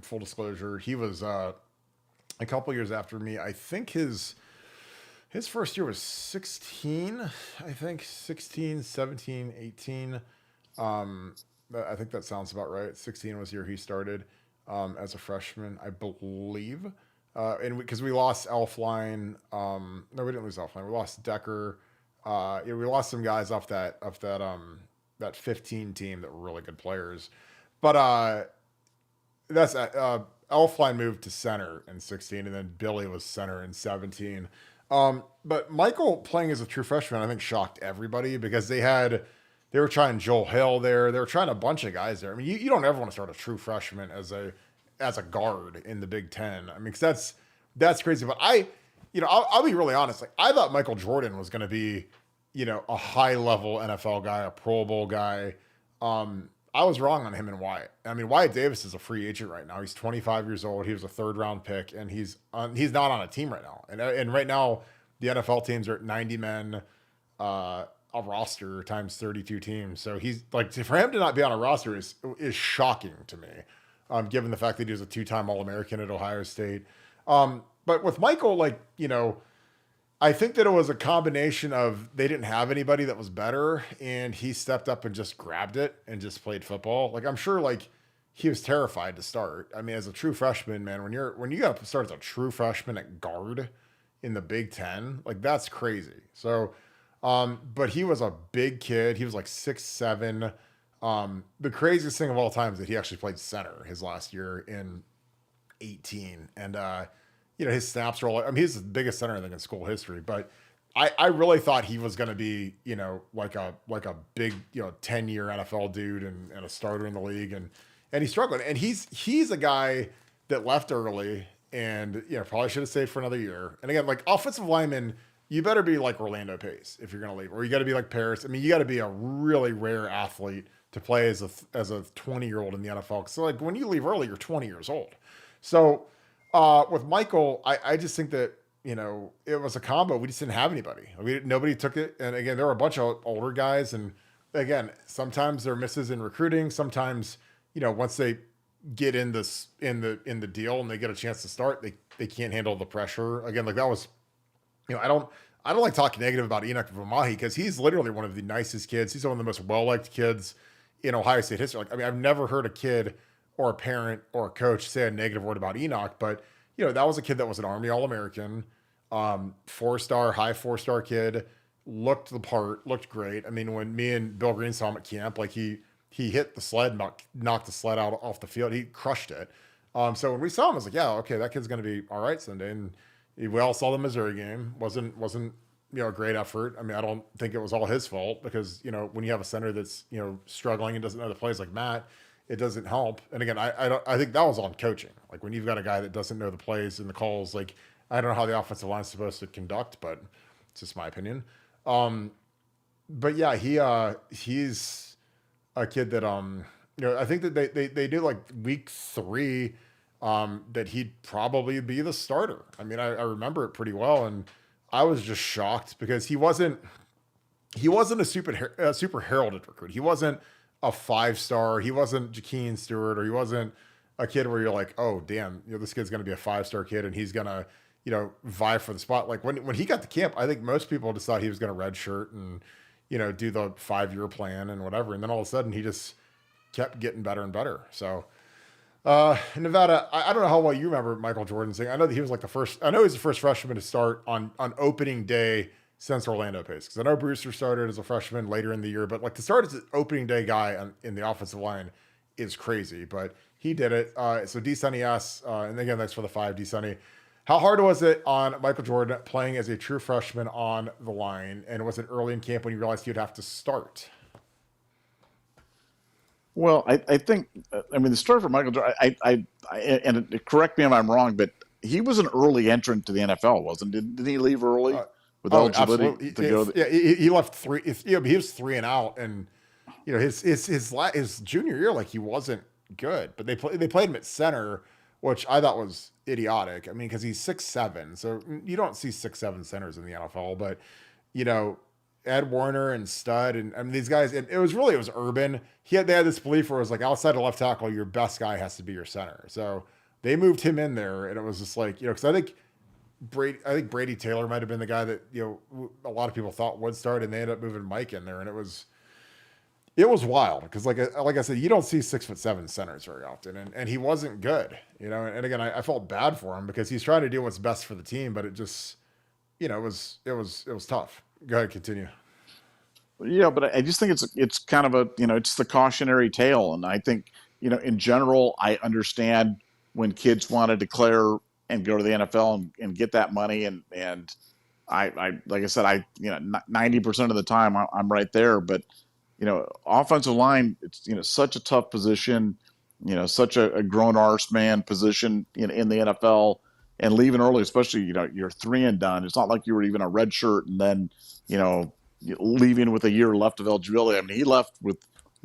Full disclosure, he was a couple years after me. I think his first year was 16. I think 16, 17, 18. I think that sounds about right. 16 was the year he started as a freshman, I believe. And because we lost Elfline. No, we didn't lose Elfline. We lost Decker. We lost some guys off that 15 team that were really good players. But that's Elfline moved to center in 16, and then Billy was center in 17. But Michael playing as a true freshman, I think, shocked everybody because they were trying Joel Hill there. They were trying a bunch of guys there. I mean, you don't ever want to start a true freshman as a guard in the Big Ten. I mean, because that's crazy. But I'll be really honest. Like, I thought Michael Jordan was going to be, a high level NFL guy, a Pro Bowl guy. I was wrong on him and Wyatt. I mean, Wyatt Davis is a free agent right now. He's 25 years old. He was a 3rd round pick, and he's not on a team right now. And right now, the NFL teams are at 90 men, a roster times 32 teams. So he's like, for him to not be on a roster is shocking to me, given the fact that he was a 2-time All-American at Ohio State. But with Michael, I think that it was a combination of they didn't have anybody that was better, and he stepped up and just grabbed it and just played football. I'm sure he was terrified to start. I mean, as a true freshman, man, when you got to start as a true freshman at guard in the Big Ten, that's crazy. So, but he was a big kid. He was 6'7". The craziest thing of all time is that he actually played center his last year in 18, and his snaps are all, I mean, he's the biggest center I think in school history, but I really thought he was going to be, like a big, 10-year NFL dude and a starter in the league. And he's struggling, and he's a guy that left early and, probably should have stayed for another year. And again, offensive lineman, you better be like Orlando Pace if you're going to leave, or you got to be like Paris. I mean, you got to be a really rare athlete to play as a 20-year-old in the NFL. So when you leave early, you're 20 years old. So, with Michael, I just think that, it was a combo. We just didn't have anybody. Nobody took it. And again, there were a bunch of older guys. And again, sometimes there are misses in recruiting. Sometimes, once they get in the deal and they get a chance to start, they can't handle the pressure. Again, that was, I don't like talking negative about Enoch Vamahi because he's literally one of the nicest kids. He's one of the most well-liked kids in Ohio State history. I've never heard a kid or a parent or a coach say a negative word about Enoch, but that was a kid that was an Army All-American, 4-star, high 4-star kid, looked the part, looked great. I mean, when me and Bill Greene saw him at camp, he hit the sled, knocked the sled out off the field. He crushed it. So when we saw him, I was like, yeah, okay, that kid's going to be all right Sunday. And we all saw the Missouri game. Wasn't a great effort. I mean, I don't think it was all his fault because, when you have a center that's, struggling and doesn't know the plays like Matt, it doesn't help. And again, I think that was on coaching. When you've got a guy that doesn't know the plays and the calls, I don't know how the offensive line is supposed to conduct, but it's just my opinion. But yeah, he's a kid that, I think that they do week 3, that he'd probably be the starter. I mean, I remember it pretty well. And I was just shocked because he wasn't a super heralded recruit. He wasn't a 5-star. He wasn't Jaem Stewart, or he wasn't a kid where you're like, oh damn, this kid's going to be a 5-star kid and he's going to, vie for the spot. When he got to camp, I think most people just thought he was going to redshirt and, do the 5-year plan and whatever. And then all of a sudden he just kept getting better and better. So, Nevada, I don't know how well you remember Michael Jordan saying. I know that he was he's the first freshman to start on opening day since Orlando Pace, because I know Brewster started as a freshman later in the year, but to start as an opening day guy in the offensive line is crazy, but he did it. So D Sunny asks, and again, thanks for the 5, D Sunny. How hard was it on Michael Jordan playing as a true freshman on the line? And was it early in camp when you realized you'd have to start? Well, I think, the story for Michael Jordan, and correct me if I'm wrong, but he was an early entrant to the NFL, wasn't? Didn't he leave early? With eligibility absolutely. to go. Yeah, he left 3. He was 3 and out, and his junior year, like he wasn't good, but they played him at center, which I thought was idiotic. I mean, because he's 6'7", so you don't see 6'7" centers in the NFL. But you know, Ed Warner and Stud, and I mean these guys. It was Urban. They had this belief where it was like outside of left tackle, your best guy has to be your center. So they moved him in there, and it was just like because I think Brady Taylor might have been the guy that a lot of people thought would start, and they ended up moving Mike in there, and it was wild because like I said, you don't see 6'7" centers very often, and he wasn't good, And again, I felt bad for him because he's trying to do what's best for the team, but it just, it was tough. Go ahead, continue. Yeah, but I just think it's kind of a it's the cautionary tale, and I think in general I understand when kids want to declare and go to the NFL and get that money, and I like I said 90% of the time I'm right there, but offensive line, it's such a tough position, such a grown arse man position in the NFL, and leaving early, especially you're 3 and done. It's not like you were even a red shirt and then leaving with a year left of eligibility. I mean, he left with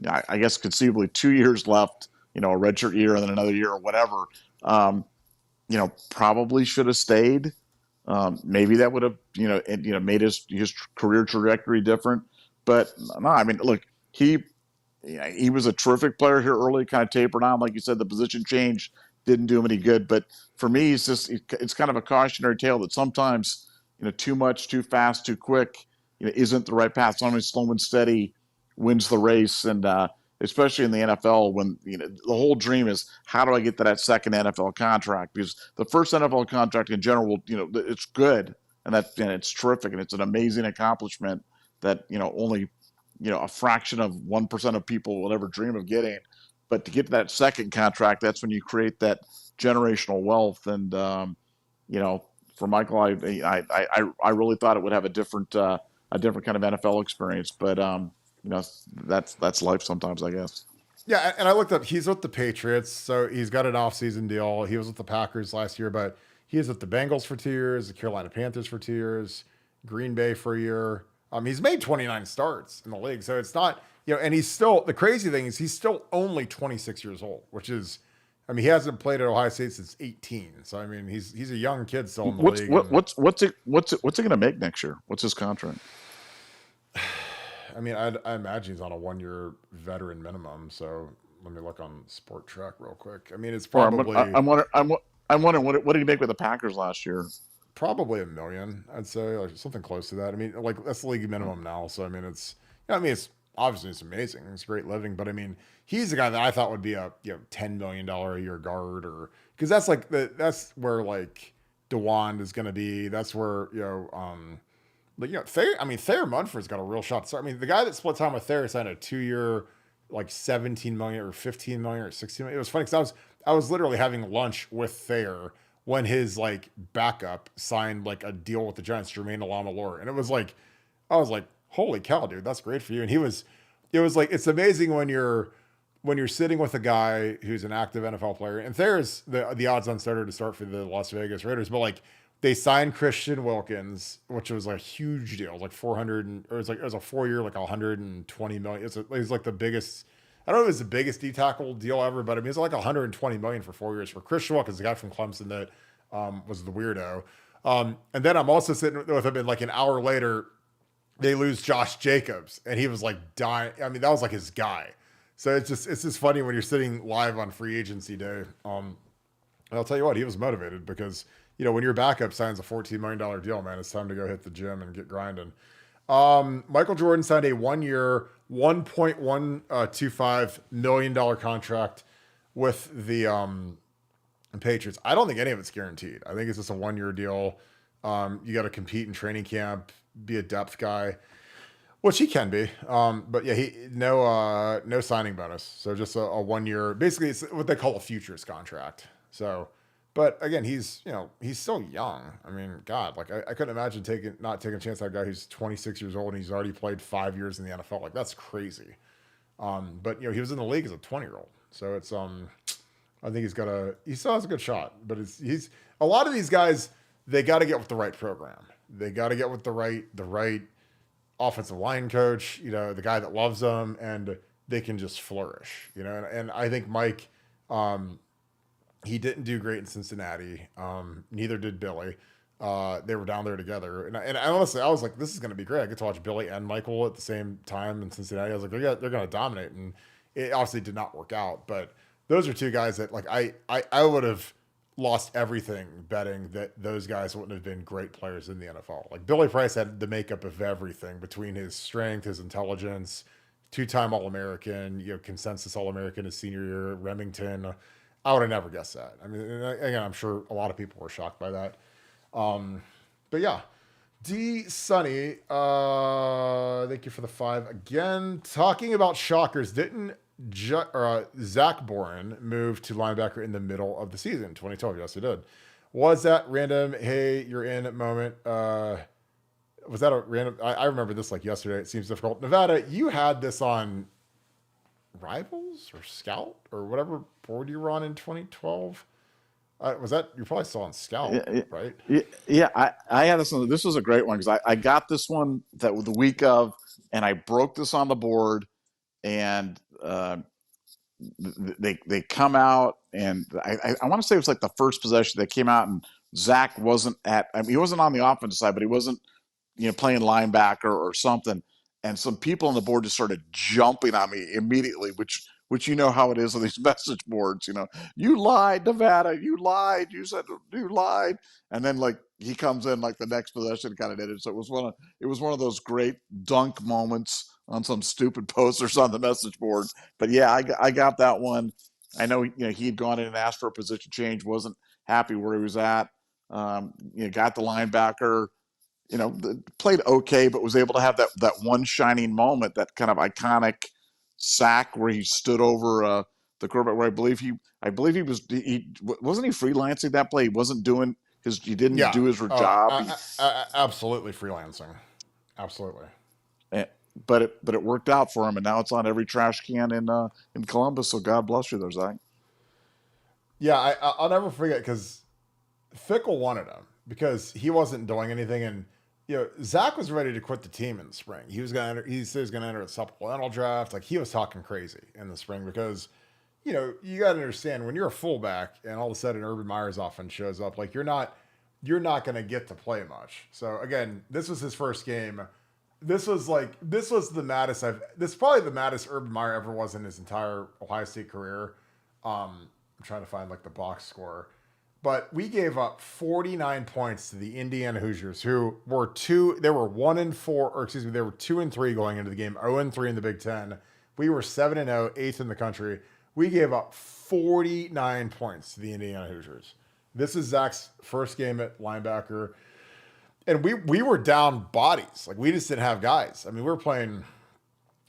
I guess conceivably 2 years left, a red shirt year and then another year or whatever. Probably should have stayed. Maybe that would have made his career trajectory different. But no, I mean, look, he was a terrific player here early, kind of tapered on. Like you said, the position change didn't do him any good. But for me, it's kind of a cautionary tale that sometimes, too much, too fast, too quick, isn't the right path. Sometimes slow and steady wins the race. And especially in the NFL, when, the whole dream is, how do I get to that second NFL contract? Because the first NFL contract in general, it's good and it's terrific and it's an amazing accomplishment that only a fraction of 1% of people will ever dream of getting. But to get to that second contract, that's when you create that generational wealth. And for Michael, I really thought it would have a different kind of NFL experience. But that's life sometimes, I guess. Yeah, and I looked up. He's with the Patriots, so he's got an off-season deal. He was with the Packers last year, but he was with the Bengals for 2 years, the Carolina Panthers for 2 years, Green Bay for a year. He's made 29 starts in the league, so it's not, and he's still, the crazy thing is he's still only 26 years old, which is, he hasn't played at Ohio State since 18. So, he's a young kid still in the league. What's it going to make next year? What's his contract? I imagine he's on a 1-year veteran minimum. So let me look on Sport Track real quick. It's probably, I'm wondering what did he make with the Packers last year? Probably $1 million, I'd say, like something close to that. That's the league minimum now. So it's obviously it's amazing. It's great living, but he's the guy that I thought would be a $10 million a year guard, or because that's where like DeWand is going to be. That's where Thayer Munford's got a real shot. So the guy that split time with Thayer signed a 2-year, like 17 million or 15 million or 16 million. It was funny because I was literally having lunch with Thayer when his like backup signed like a deal with the Giants, Jermaine Alamalore. And I was like, holy cow, dude, that's great for you. And it was like, it's amazing when you're sitting with a guy who's an active NFL player, and Thayer's the odds on starter to start for the Las Vegas Raiders, but like they signed Christian Wilkins, which was a huge deal. It was like 400, or it was a 4-year, like 120 million. It was like the biggest, I don't know if it was the biggest D tackle deal ever, but it's like 120 million for 4 years for Christian Wilkins, the guy from Clemson that was the weirdo. And then I'm also sitting with him, and like an hour later, they lose Josh Jacobs, and he was like dying. That was like his guy. So it's just funny when you're sitting live on free agency day. And I'll tell you what, he was motivated because when your backup signs a $14 million deal, man, it's time to go hit the gym and get grinding. Michael Jordan signed a 1-year, $1.125 million contract with the Patriots. I don't think any of it's guaranteed. I think it's just a 1-year deal. You got to compete in training camp, be a depth guy, which he can be. But yeah, no signing bonus. So just a 1-year, basically it's what they call a futures contract. So, but again, he's still young. God, like I couldn't imagine not taking a chance on a guy who's 26 years old and he's already played 5 years in the NFL. Like that's crazy. But he was in the league as a 20-year-old. So it's, I think he still has a good shot, but he's a lot of these guys, they got to get with the right program. They got to get with the right offensive line coach, the guy that loves them. And they can just flourish, and I think Mike, he didn't do great in Cincinnati. Neither did Billy. They were down there together, and I honestly, I was like, this is going to be great. I get to watch Billy and Michael at the same time in Cincinnati. I was like, they're going to dominate, and it obviously did not work out. But those are two guys that, like, I would have lost everything betting that those guys wouldn't have been great players in the NFL. Like, Billy Price had the makeup of everything between his strength, his intelligence, two-time All-American, consensus All-American his senior year, Remington. I would have never guessed that. I mean, again, I'm sure a lot of people were shocked by that. But yeah, D Sunny, thank you for the 5 again. Talking about shockers, didn't Zach Boren move to linebacker in the middle of the season, 2012? Yes, he did. Was that random? Hey, you're in moment. Was that a random? I remember this like yesterday. It seems difficult. Nevada, you had this on Rivals or Scout or whatever board you were on in 2012. Was that, you're probably still on Scout, right? Yeah. I had this one. This was a great one because I got this one the week of, and I broke this on the board, and they come out, and I want to say it was like the first possession they came out, and Zach wasn't he wasn't on the offensive side, but he wasn't playing linebacker or something, and some people on the board just started jumping on me immediately, which you know how it is on these message boards. You lied, Nevada. You lied. You said you lied. And then like he comes in like the next possession, kind of did it. So it was one of those great dunk moments on some stupid posters on the message board. But yeah, I got that one. I know he'd gone in and asked for a position change, wasn't happy where he was at. Got the linebacker. Played okay, but was able to have that one shining moment, that kind of iconic sack where he stood over the quarterback. Where I believe he wasn't he freelancing that play. He wasn't doing he didn't do his job. Absolutely freelancing, absolutely. But it worked out for him, and now it's on every trash can in Columbus. So God bless you there, Zach. Yeah, I'll never forget because Fickle wanted him because he wasn't doing anything, and Zach was ready to quit the team in the spring. He said he was gonna enter a supplemental draft. Like, he was talking crazy in the spring because, you got to understand, when you're a fullback and all of a sudden Urban Meyer's offense shows up, like, you're not gonna get to play much. So again, this was his first game. This was the maddest this is probably the maddest Urban Meyer ever was in his entire Ohio State career. I'm trying to find like the box score. But we gave up 49 points to the Indiana Hoosiers, who were 1-4, or excuse me, they were 2-3 going into the game, 0-3 in the Big Ten. We were 7-0, 8th in the country. We gave up 49 points to the Indiana Hoosiers. This is Zach's first game at linebacker. And we were down bodies. Like, we just didn't have guys. I mean, we were playing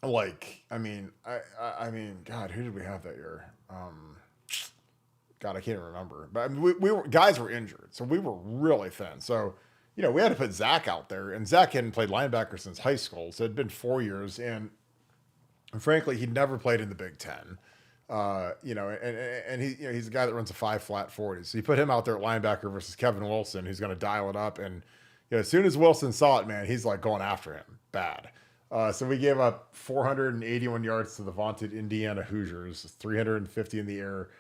like, I mean, God, who did we have that year? God, I can't remember. But I mean, guys were injured, so we were really thin. So, we had to put Zach out there, and Zach hadn't played linebacker since high school, so it'd been 4 years, and frankly, he'd never played in the Big Ten. And he, he's a guy that runs a 5 flat 40. So you put him out there at linebacker versus Kevin Wilson, who's going to dial it up, and as soon as Wilson saw it, man, he's like going after him bad. So we gave up 481 yards to the vaunted Indiana Hoosiers, 350 in the air.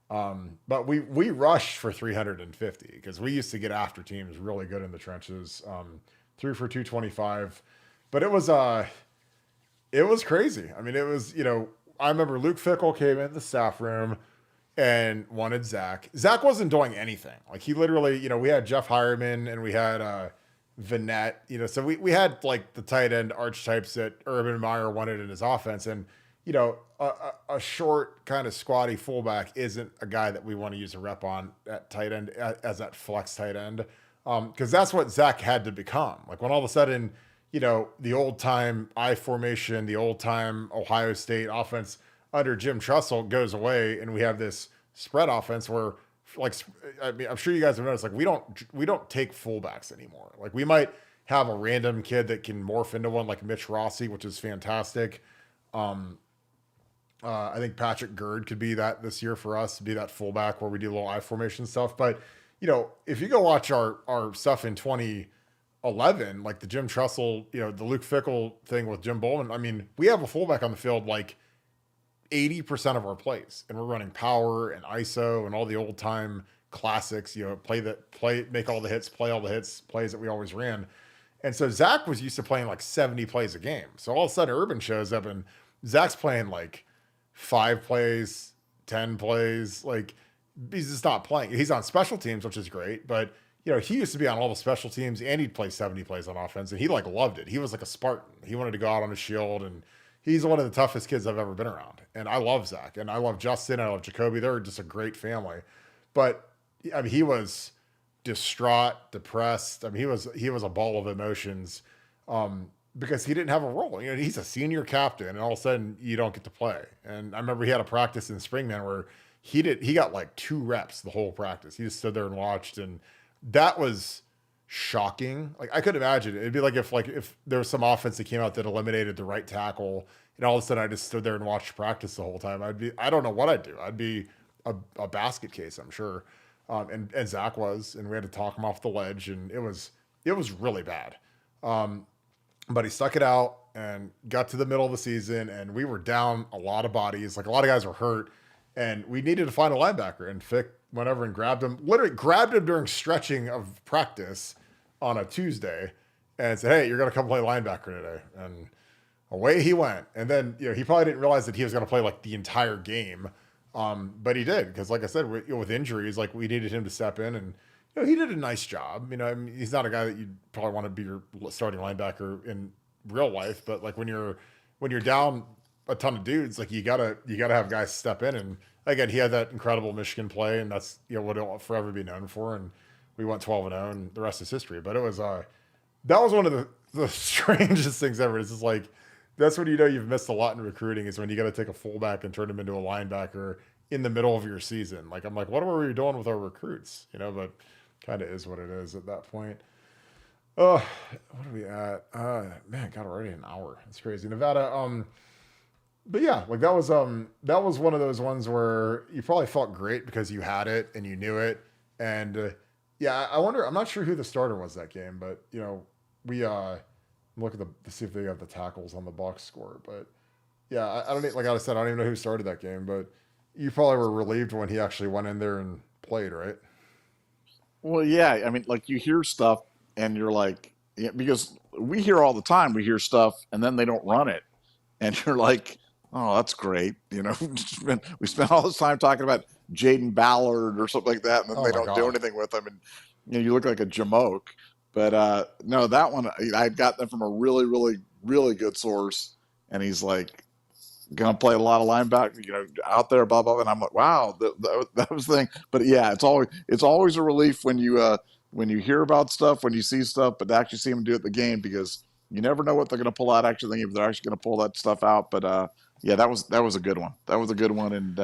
But we rushed for 350 because we used to get after teams really good in the trenches. 3 for 225, but it was crazy. I mean, it was, I remember Luke Fickle came in the staff room and wanted Zach. Zach wasn't doing anything. Like, he literally, we had Jeff Hireman and we had Vanette, so we had like the tight end archetypes that Urban Meyer wanted in his offense. And, a short kind of squatty fullback isn't a guy that we want to use a rep on at tight end as that flex tight end. Cause that's what Zach had to become. Like, when all of a sudden, the old time I formation, the old time Ohio State offense under Jim Tressel goes away, and we have this spread offense where, like, I mean, I'm sure you guys have noticed, like, we don't take fullbacks anymore. Like, we might have a random kid that can morph into one, like Mitch Rossi, which is fantastic. I think Patrick Gerd could be that this year for us, to be that fullback where we do a little I formation stuff. But, if you go watch our stuff in 2011, like the Jim Tressel, the Luke Fickle thing with Jim Bowman, I mean, we have a fullback on the field like 80% of our plays, and we're running power and ISO and all the old time classics, make all the hits, play all the hits, plays that we always ran. And so Zach was used to playing like 70 plays a game. So all of a sudden Urban shows up and Zach's playing like 5 plays, 10 plays. Like he's just not playing. He's on special teams, which is great. But, he used to be on all the special teams and he'd play 70 plays on offense and he like loved it. He was like a Spartan. He wanted to go out on a shield, and he's one of the toughest kids I've ever been around. And I love Zach and I love Justin. I love Jacoby. They're just a great family. But I mean, he was distraught, depressed. I mean, he was a ball of emotions because he didn't have a role. He's a senior captain, and all of a sudden you don't get to play. And I remember he had a practice in spring, man, where he got like 2 reps the whole practice. He just stood there and watched, and that was shocking. Like I could imagine it'd be like if there was some offense that came out that eliminated the right tackle, and all of a sudden I just stood there and watched practice the whole time. I don't know what I'd do. I'd be a basket case, I'm sure. And Zach was, and we had to talk him off the ledge, and it was really bad. But he stuck it out and got to the middle of the season, and we were down a lot of bodies. Like a lot of guys were hurt, and we needed to find a linebacker. And Fick went over and grabbed him during stretching of practice on a Tuesday, and said, "Hey, you're gonna come play linebacker today." And away he went. And then he probably didn't realize that he was gonna play like the entire game. But he did, because like I said, with injuries, like we needed him to step in, and he did a nice job. I mean, he's not a guy that you'd probably want to be your starting linebacker in real life, but like when you're down a ton of dudes, like you gotta have guys step in. And again, he had that incredible Michigan play, and that's what it'll forever be known for. And we went 12-0, and the rest is history. But it was that was one of the strangest things ever. It's just like, that's when you've missed a lot in recruiting, is when you got to take a fullback and turn him into a linebacker in the middle of your season. Like, I'm like, what were we doing with our recruits? But kind of is what it is at that point. Oh, what are we at? Man, got already an hour. That's crazy. Nevada. But yeah, like that was one of those ones where you probably felt great because you had it and you knew it. And yeah, I wonder, I'm not sure who the starter was that game, but we look at to see if they got the tackles on the box score. But yeah, I don't like I said, I don't even know who started that game, but you probably were relieved when he actually went in there and played, right? Well, yeah. I mean, like you hear stuff and you're like, because we hear all the time, we hear stuff and then they don't run it. And you're like, oh, that's great. We spent all this time talking about Jaden Ballard or something like that, and then they don't do anything with him. And you look like a jamoke. But no, that one, I got them from a really, really, really good source. And he's like, going to play a lot of linebacker, out there, blah, blah, blah. And I'm like, wow, that was the thing. But yeah, it's always a relief when you hear about stuff, when you see stuff, but to actually see them do it in the game, because you never know what they're going to pull out. Actually, if they're actually going to pull that stuff out. But yeah, that was a good one. That was a good one. And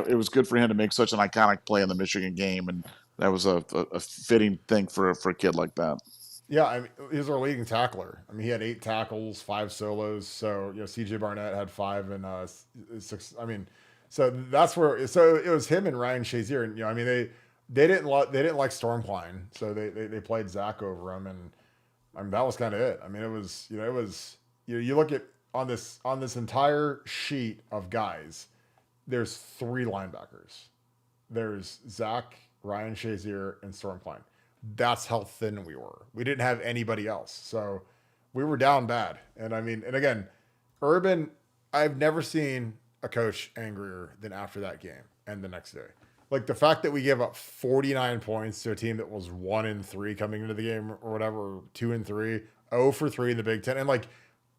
it was good for him to make such an iconic play in the Michigan game. And that was a fitting thing for a kid like that. Yeah, I mean, he was our leading tackler. I mean, he had 8 tackles, 5 solos. So CJ Barnett had 5 and 6. I mean, so that's where. So it was him and Ryan Shazier, and I mean, they didn't like Storm Klein, so they played Zach over him, and I mean that was kind of it. I mean, it was you look at on this entire sheet of guys, there's 3 linebackers. There's Zach, Ryan Shazier, and Storm Klein. That's how thin we were. We didn't have anybody else. So we were down bad. And I mean, and again, Urban, I've never seen a coach angrier than after that game and the next day. Like the fact that we gave up 49 points to a team that was 1-3 coming into the game or whatever, 2-3, 0 for 3 in the Big Ten. And like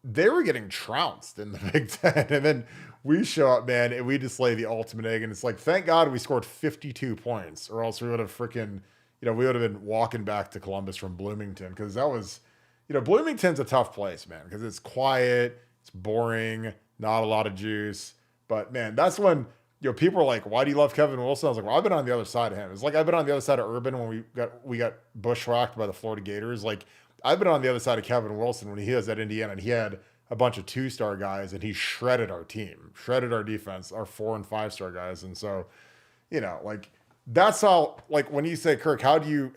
they were getting trounced in the Big Ten. And then we show up, man, and we just lay the ultimate egg. And it's like, thank God we scored 52 points, or else we would have freaking, we would have been walking back to Columbus from Bloomington, because that was, Bloomington's a tough place, man, because it's quiet, it's boring, not a lot of juice. But man, that's when, people are like, why do you love Kevin Wilson? I was like, well, I've been on the other side of him. It's like I've been on the other side of Urban when we got bushwhacked by the Florida Gators. Like I've been on the other side of Kevin Wilson when he was at Indiana and he had a bunch of 2-star guys and he shredded our team, shredded our defense, our 4- and 5-star guys. And so, like, that's how, like, when you say, Kirk, how do you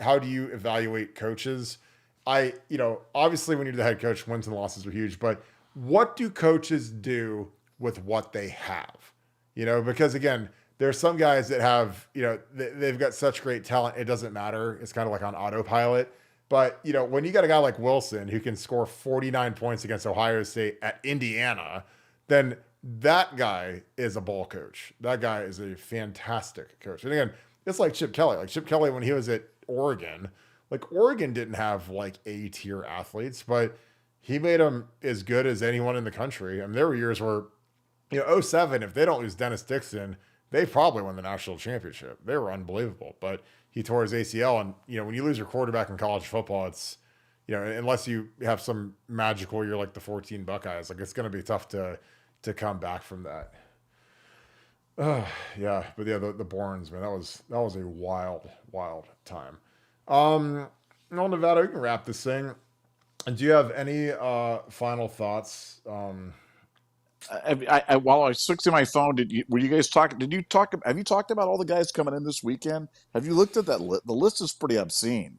evaluate coaches? Obviously when you're the head coach, wins and losses are huge, but what do coaches do with what they have, because again, there's some guys that have, they've got such great talent. It doesn't matter. It's kind of like on autopilot. But, when you got a guy like Wilson who can score 49 points against Ohio State at Indiana, then that guy is a ball coach. That guy is a fantastic coach. And again, it's like Chip Kelly. Like Chip Kelly, when he was at Oregon, like Oregon didn't have like A-tier athletes, but he made them as good as anyone in the country. I mean, there were years where, 07, if they don't lose Dennis Dixon, they probably won the national championship. They were unbelievable, but he tore his ACL. And, when you lose your quarterback in college football, it's, unless you have some magical year like the 14 Buckeyes, like it's going to be tough to come back from that. Yeah. But yeah, the Borens, man, that was a wild, wild time. Nevada, we can wrap this thing. And do you have any final thoughts? While I was fixing my phone, have you talked about all the guys coming in this weekend? Have you looked at that list? The list is pretty obscene.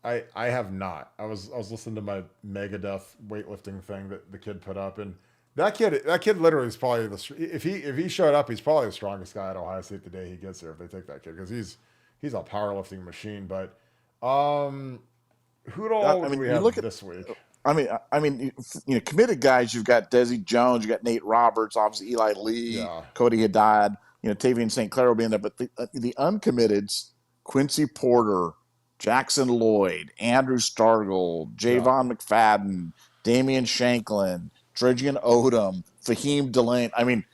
I have not. I was listening to my Megadeth weightlifting thing that the kid put up, and that kid literally is probably if he showed up, he's probably the strongest guy at Ohio State the day he gets there, if they take that kid, because he's a powerlifting machine. But who do we have this week? I mean, committed guys. You've got Desi Jones, you got Nate Roberts, obviously Eli Lee, Cody Haddad, Tavian St. Clair will be in there. But the uncommitteds: Quincy Porter, Jackson Lloyd, Andrew Stargell, Javon McFadden, Damian Shanklin, Trajan Odom, Fahim Delane. I mean,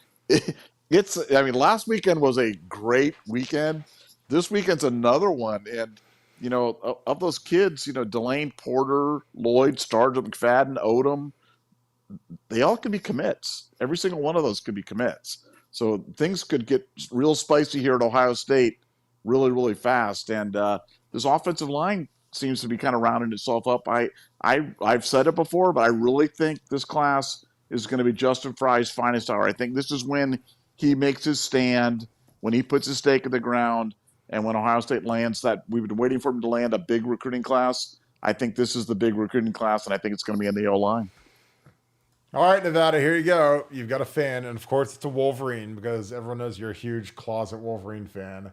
last weekend was a great weekend. This weekend's another one, and. Of those kids, Delane, Porter, Lloyd, Stargell, McFadden, Odom, they all could be commits. Every single one of those could be commits. So things could get real spicy here at Ohio State really, really fast. And this offensive line seems to be kind of rounding itself up. I've said it before, but I really think this class is going to be Justin Fry's finest hour. I think this is when he makes his stand, when he puts his stake in the ground. And when Ohio State lands that, we've been waiting for him to land a big recruiting class. I think this is the big recruiting class, and I think it's going to be in the O-line. All right, Nevada, here you go. You've got a fan, and of course it's a Wolverine, because everyone knows you're a huge closet Wolverine fan.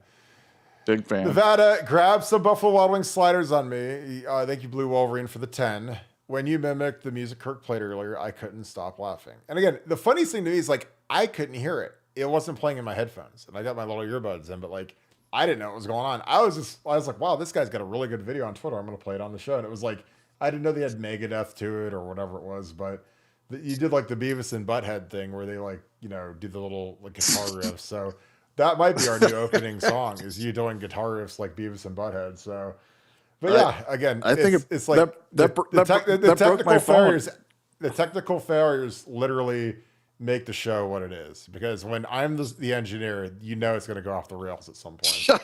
Big fan. Nevada, grab some Buffalo Wild Wings sliders on me. Thank you, Blue Wolverine, for the 10. When you mimicked the music Kirk played earlier, I couldn't stop laughing. And again, the funniest thing to me is, like, I couldn't hear it. It wasn't playing in my headphones, and I got my little earbuds in, but, like, I didn't know what was going on. I was like, wow, this guy's got a really good video on Twitter. I'm going to play it on the show. And it was like, I didn't know they had Megadeth to it or whatever it was, but you did like the Beavis and Butthead thing where they like, do the little like guitar riffs. So that might be our new opening song, is you doing guitar riffs like Beavis and Butthead. So, but yeah, again, I think it's like the technical failures. The technical failures literally make the show what it is, because when I'm the engineer, it's going to go off the rails at some point. Come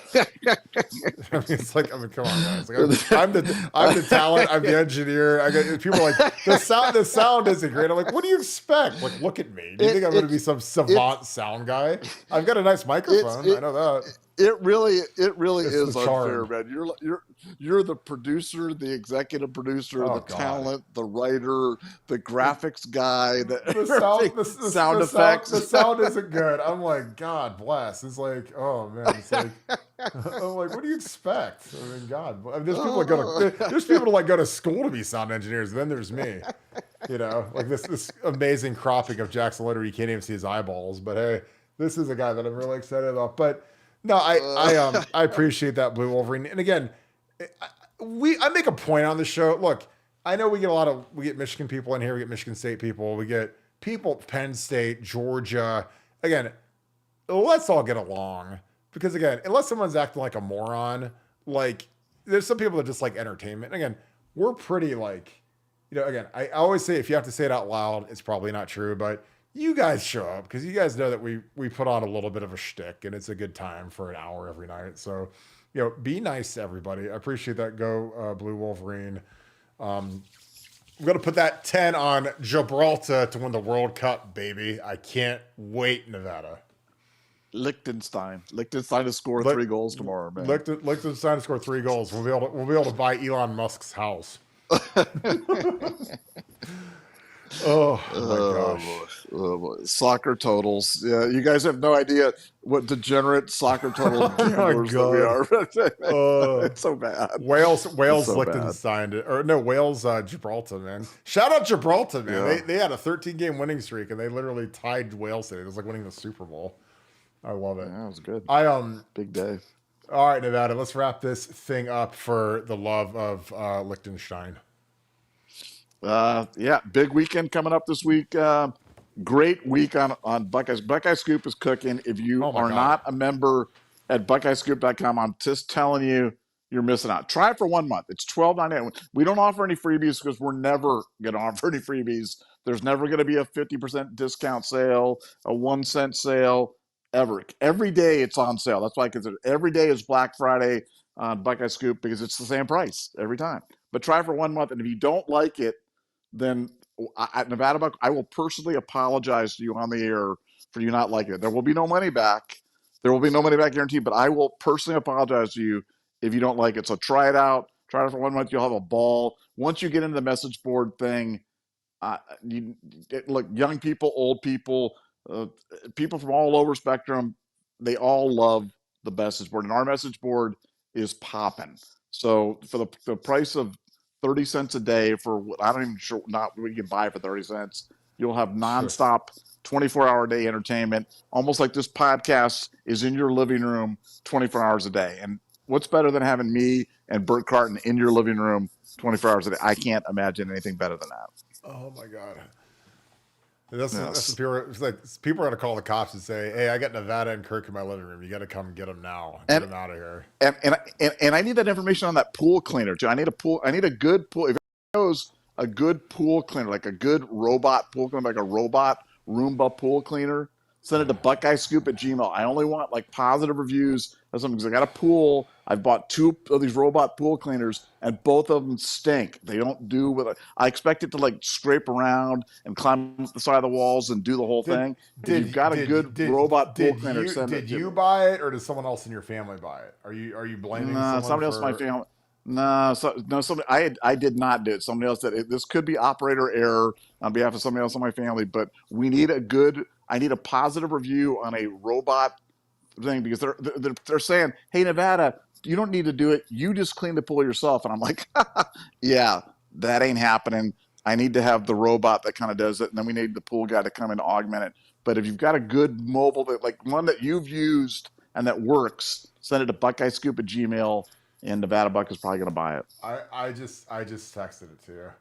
on, guys. Like, I'm the talent. I'm the engineer. People are like, the sound isn't great. I'm like, what do you expect? Like, look at me. Do you think I'm going to be some savant sound guy? I've got a nice microphone. I know that. It really is unfair, man. You're the producer, the executive producer, the talent, the writer, the graphics guy, the sound effects. The sound isn't good. I'm like, God bless. It's like, oh man. It's like, I'm like, what do you expect? I mean, God. There's people that go to school to be sound engineers. And then there's me. Like this amazing cropping of Jackson Lloyd, you can't even see his eyeballs. But hey, this is a guy that I'm really excited about. But no, I appreciate that, Blue Wolverine. And again, I make a point on the show. Look, I know we get Michigan people in here, we get Michigan State people, we get people Penn State, Georgia. Again, let's all get along, because again, unless someone's acting like a moron, like there's some people that just like entertainment. And again, we're pretty like, again, I always say if you have to say it out loud, it's probably not true, but you guys show up because you guys know that we put on a little bit of a shtick, and it's a good time for an hour every night. So, be nice to everybody. I appreciate that. Go Blue Wolverine. I'm going to put that 10 on Gibraltar to win the World Cup, baby. I can't wait, Nevada. Liechtenstein to score 3 goals tomorrow, man. Liechtenstein to score 3 goals. We'll be able to buy Elon Musk's house. Oh my Oh gosh. boy. Oh boy. Soccer totals. Yeah, you guys have no idea what degenerate soccer total Oh my gamblers that we god. are. Uh, It's so bad. It's Wales, so bad. Liechtenstein, or no, Wales, Gibraltar, man. Shout out Gibraltar, man. Yeah. They had a 13-game winning streak and they literally tied Wales today. It was like winning the Super Bowl. I love it. Yeah, it was good. I Big day. All right, Nevada. Let's wrap this thing up for the love of Liechtenstein. Yeah, big weekend coming up this week. Great week on Buckeyes. Buckeye Scoop is cooking. If you Oh my are god. not a member at BuckeyeScoop.com, I'm just telling you, you're missing out. Try it for 1 month. It's $12.99. We don't offer any freebies because we're never going to offer any freebies. There's never going to be a 50% discount sale, a 1 cent sale, ever. Every day it's on sale. That's why I consider every day is Black Friday on Buckeye Scoop because it's the same price every time. But try for 1 month, and if you don't like it, then at Nevadabuck, I will personally apologize to you on the air for you not liking it. There will be no money back. There will be no money back guaranteed, but I will personally apologize to you if you don't like it. So try it out. Try it for 1 month. You'll have a ball. Once you get into the message board thing, look, young people, old people, uh, people from all over spectrum, they all love the message board, and our message board is popping. So for the price of 30 cents a day for what I don't even sure not what you can buy for 30 cents, you'll have nonstop 24-hour day entertainment, almost like this podcast is in your living room 24 hours a day. And what's better than having me and Bert Carton in your living room 24 hours a day? I can't imagine anything better than that. Oh my god. That's Yes. people. It's like people are gonna call the cops and say, "Hey, I got Nevada and Kirk in my living room. You got to come get them now. Get And them out of here." and I need that information on that pool cleaner too. I need a pool. I need a good pool. If it knows a good pool cleaner, like a good robot pool cleaner, like a robot Roomba pool cleaner, send it to BuckeyeScoop at Gmail. I only want like positive reviews of something because I got a pool. I've bought 2 of these robot pool cleaners, and both of them stink. They don't do what I expect it to like scrape around and climb up the side of the walls and do the whole Did thing. If you've got a good robot pool cleaner, send it did to you me. buy it or did someone else in your family buy it? Are you blaming No, someone somebody else in my for? family. No, somebody. I did not do it. Somebody else did it. This could be operator error on behalf of somebody else in my family. But we need a good. I need a positive review on a robot thing because they're saying, "Hey, Nevada, you don't need to do it. You just clean the pool yourself." And I'm like, "Yeah, that ain't happening. I need to have the robot that kind of does it, and then we need the pool guy to come in and augment it." But if you've got a good mobile, like one that you've used and that works, send it to BuckeyeScoop at Gmail, and Nevadabuck is probably going to buy it. I just texted it to you.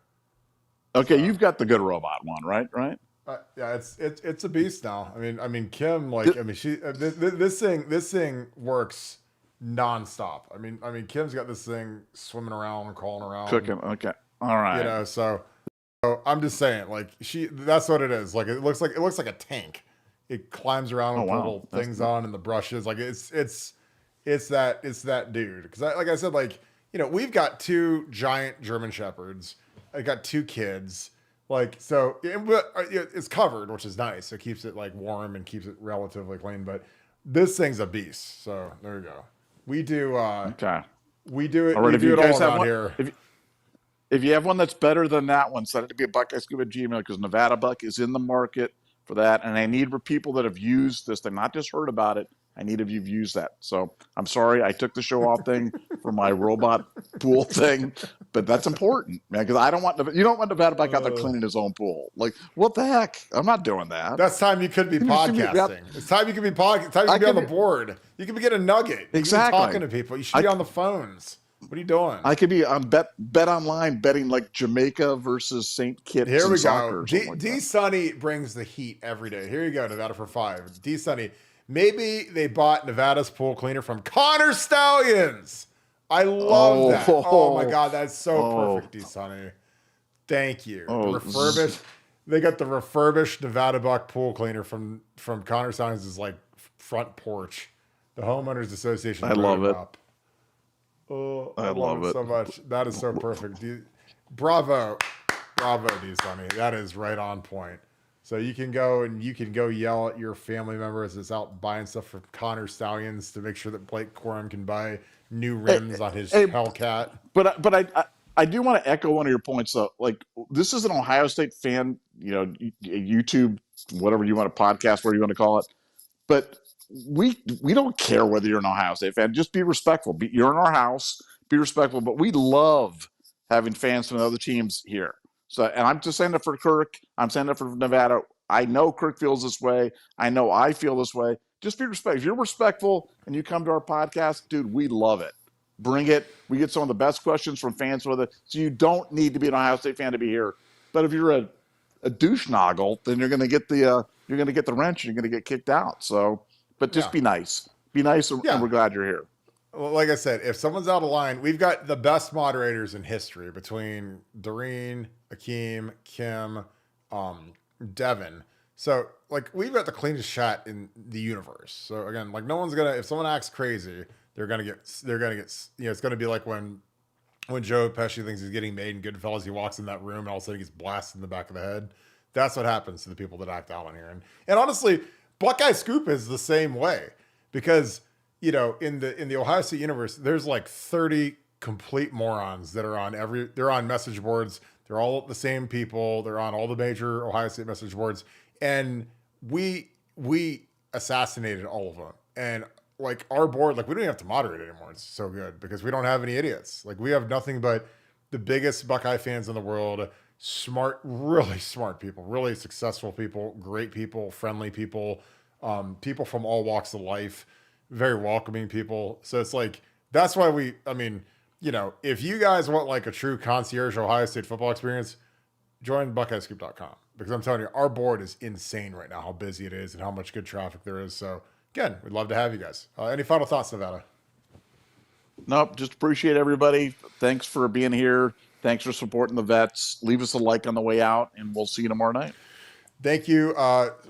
Okay, So you've got the good robot one, right? Right? yeah, it's a beast now. I mean Kim, Th- like she this thing works nonstop. I mean Kim's got this thing swimming around, crawling around. Cooking. Okay. All right. So I'm just saying, like that's what it is. Like it looks like a tank. It climbs around Oh and put wow. little things on and the brushes. Like it's that dude. Because like I said, like we've got 2 giant German shepherds. I got 2 kids. Like so, it's covered, which is nice. It keeps it like warm and keeps it relatively clean. But this thing's a beast. So there you go. We do Okay. we do it All right. we If do you it all guys have around one, here. if you have one that's better than that one, send it to me at BuckeyeScoop at Gmail because Nevadabuck is in the market for that, and I need people that have used this thing, not just heard about it. I need if you've used that. So I'm sorry I took the show off thing for my robot pool thing, but that's important, man, because I don't want you don't want Nevadabuck out there Uh, cleaning his own pool. Like what the heck? I'm not doing that. That's time you could be You should be out. podcasting. It's time you could be It's time you I could be on can the be board. You could be getting a nugget. You could be exactly. talking to people. You should I be on the phones. What are you doing? I could be on bet online betting like Jamaica versus St. Kitts Here in we go. soccer or something like D that. Sunny brings the heat every day. Here you go, Nevada for 5. D Sunny. Maybe they bought Nevada's pool cleaner from Connor Stallions. I love that. Oh my Oh, God, that's so oh, perfect, D Sunny. Thank you. The oh, refurbished. They got the refurbished Nevadabuck pool cleaner from Connor Stallions' like front porch. The homeowners association I wrote love it it. up. Oh, I I love love it it. so much. That is so perfect. Bravo, bravo, D Sunny. That is right on point. So you can go yell at your family members that's out buying stuff from Connor Stallions to make sure that Blake Corum can buy new Hey, rims on his hey, Hellcat. but I do want to echo one of your points though. Like, this is an Ohio State fan, YouTube, whatever you want to podcast, whatever you want to call it. But we don't care whether you're an Ohio State fan. Just be respectful. You're in our house. Be respectful. But we love having fans from other teams here. So, and I'm just saying that for Kirk. I'm saying that for Nevada. I know Kirk feels this way. I know I feel this way. Just be respectful. If you're respectful and you come to our podcast, dude, we love it. Bring it. We get some of the best questions from fans with it. So you don't need to be an Ohio State fan to be here. But if you're a douche noggle, then you're going to get the wrench. And you're going to get kicked out. So, but just be nice. Be nice, and we're glad you're here. Well, like I said, if someone's out of line, we've got the best moderators in history between Doreen, Akeem, Kim, Devin. So, like, we've got the cleanest chat in the universe. So again, like, no one's gonna, if someone acts crazy, they're gonna get, it's gonna be like when Joe Pesci thinks he's getting made in Goodfellas, he walks in that room and all of a sudden he gets blasted in the back of the head. That's what happens to the people that act out on here. And honestly, Buckeye Scoop is the same way, because in the Ohio State universe, there's like 30 complete morons that are they're on message boards. They're all the same people. They're on all the major Ohio State message boards. And we assassinated all of them. And like, our board, like, we don't even have to moderate anymore. It's so good because we don't have any idiots. Like, we have nothing but the biggest Buckeye fans in the world. Smart, really smart people, really successful people, great people, friendly people, people from all walks of life, very welcoming people. So it's like, that's why if you guys want like a true concierge Ohio State football experience, join BuckeyeScoop.com, because I'm telling you, our board is insane right now, how busy it is and how much good traffic there is. So again, we'd love to have you guys. Any final thoughts, Nevada? Nope. Just appreciate everybody. Thanks for being here. Thanks for supporting the vets. Leave us a like on the way out, and we'll see you tomorrow night. Thank you,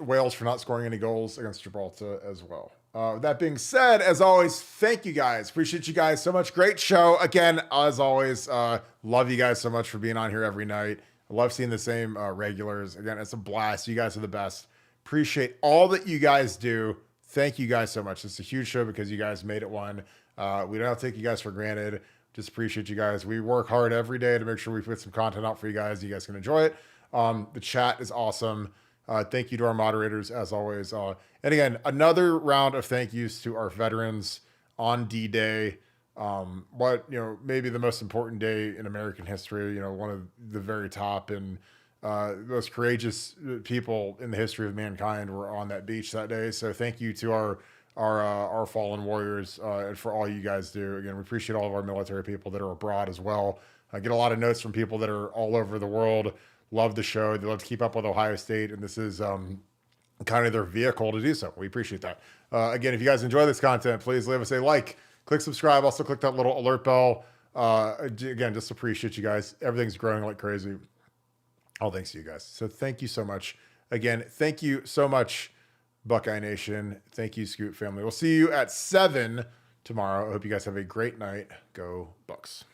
Wales, for not scoring any goals against Gibraltar as well. That being said, as always, thank you guys. Appreciate you guys so much. Great show. Again, as always, love you guys so much for being on here every night. I love seeing the same regulars. Again, it's a blast. You guys are the best. Appreciate all that you guys do. Thank you guys so much. It's a huge show because you guys made it one. We don't take you guys for granted. Just appreciate you guys. We work hard every day to make sure we put some content out for you guys. You guys can enjoy it. The chat is awesome. Thank you to our moderators, as always. And again, another round of thank yous to our veterans on D-Day. Maybe the most important day in American history, one of the very top and most courageous people in the history of mankind were on that beach that day. So thank you to our fallen warriors, and for all you guys do. Again, we appreciate all of our military people that are abroad as well. I get a lot of notes from people that are all over the world. Love the show. They love to keep up with Ohio State, and this is kind of their vehicle to do so. We appreciate that. Again, if you guys enjoy this content, please leave us a like, click subscribe. Also click that little alert bell. Again, just appreciate you guys. Everything's growing like crazy. All thanks to you guys. So thank you so much. Again, thank you so much, Buckeye Nation. Thank you, Scoop family. We'll see you at 7 tomorrow. I hope you guys have a great night. Go Bucks.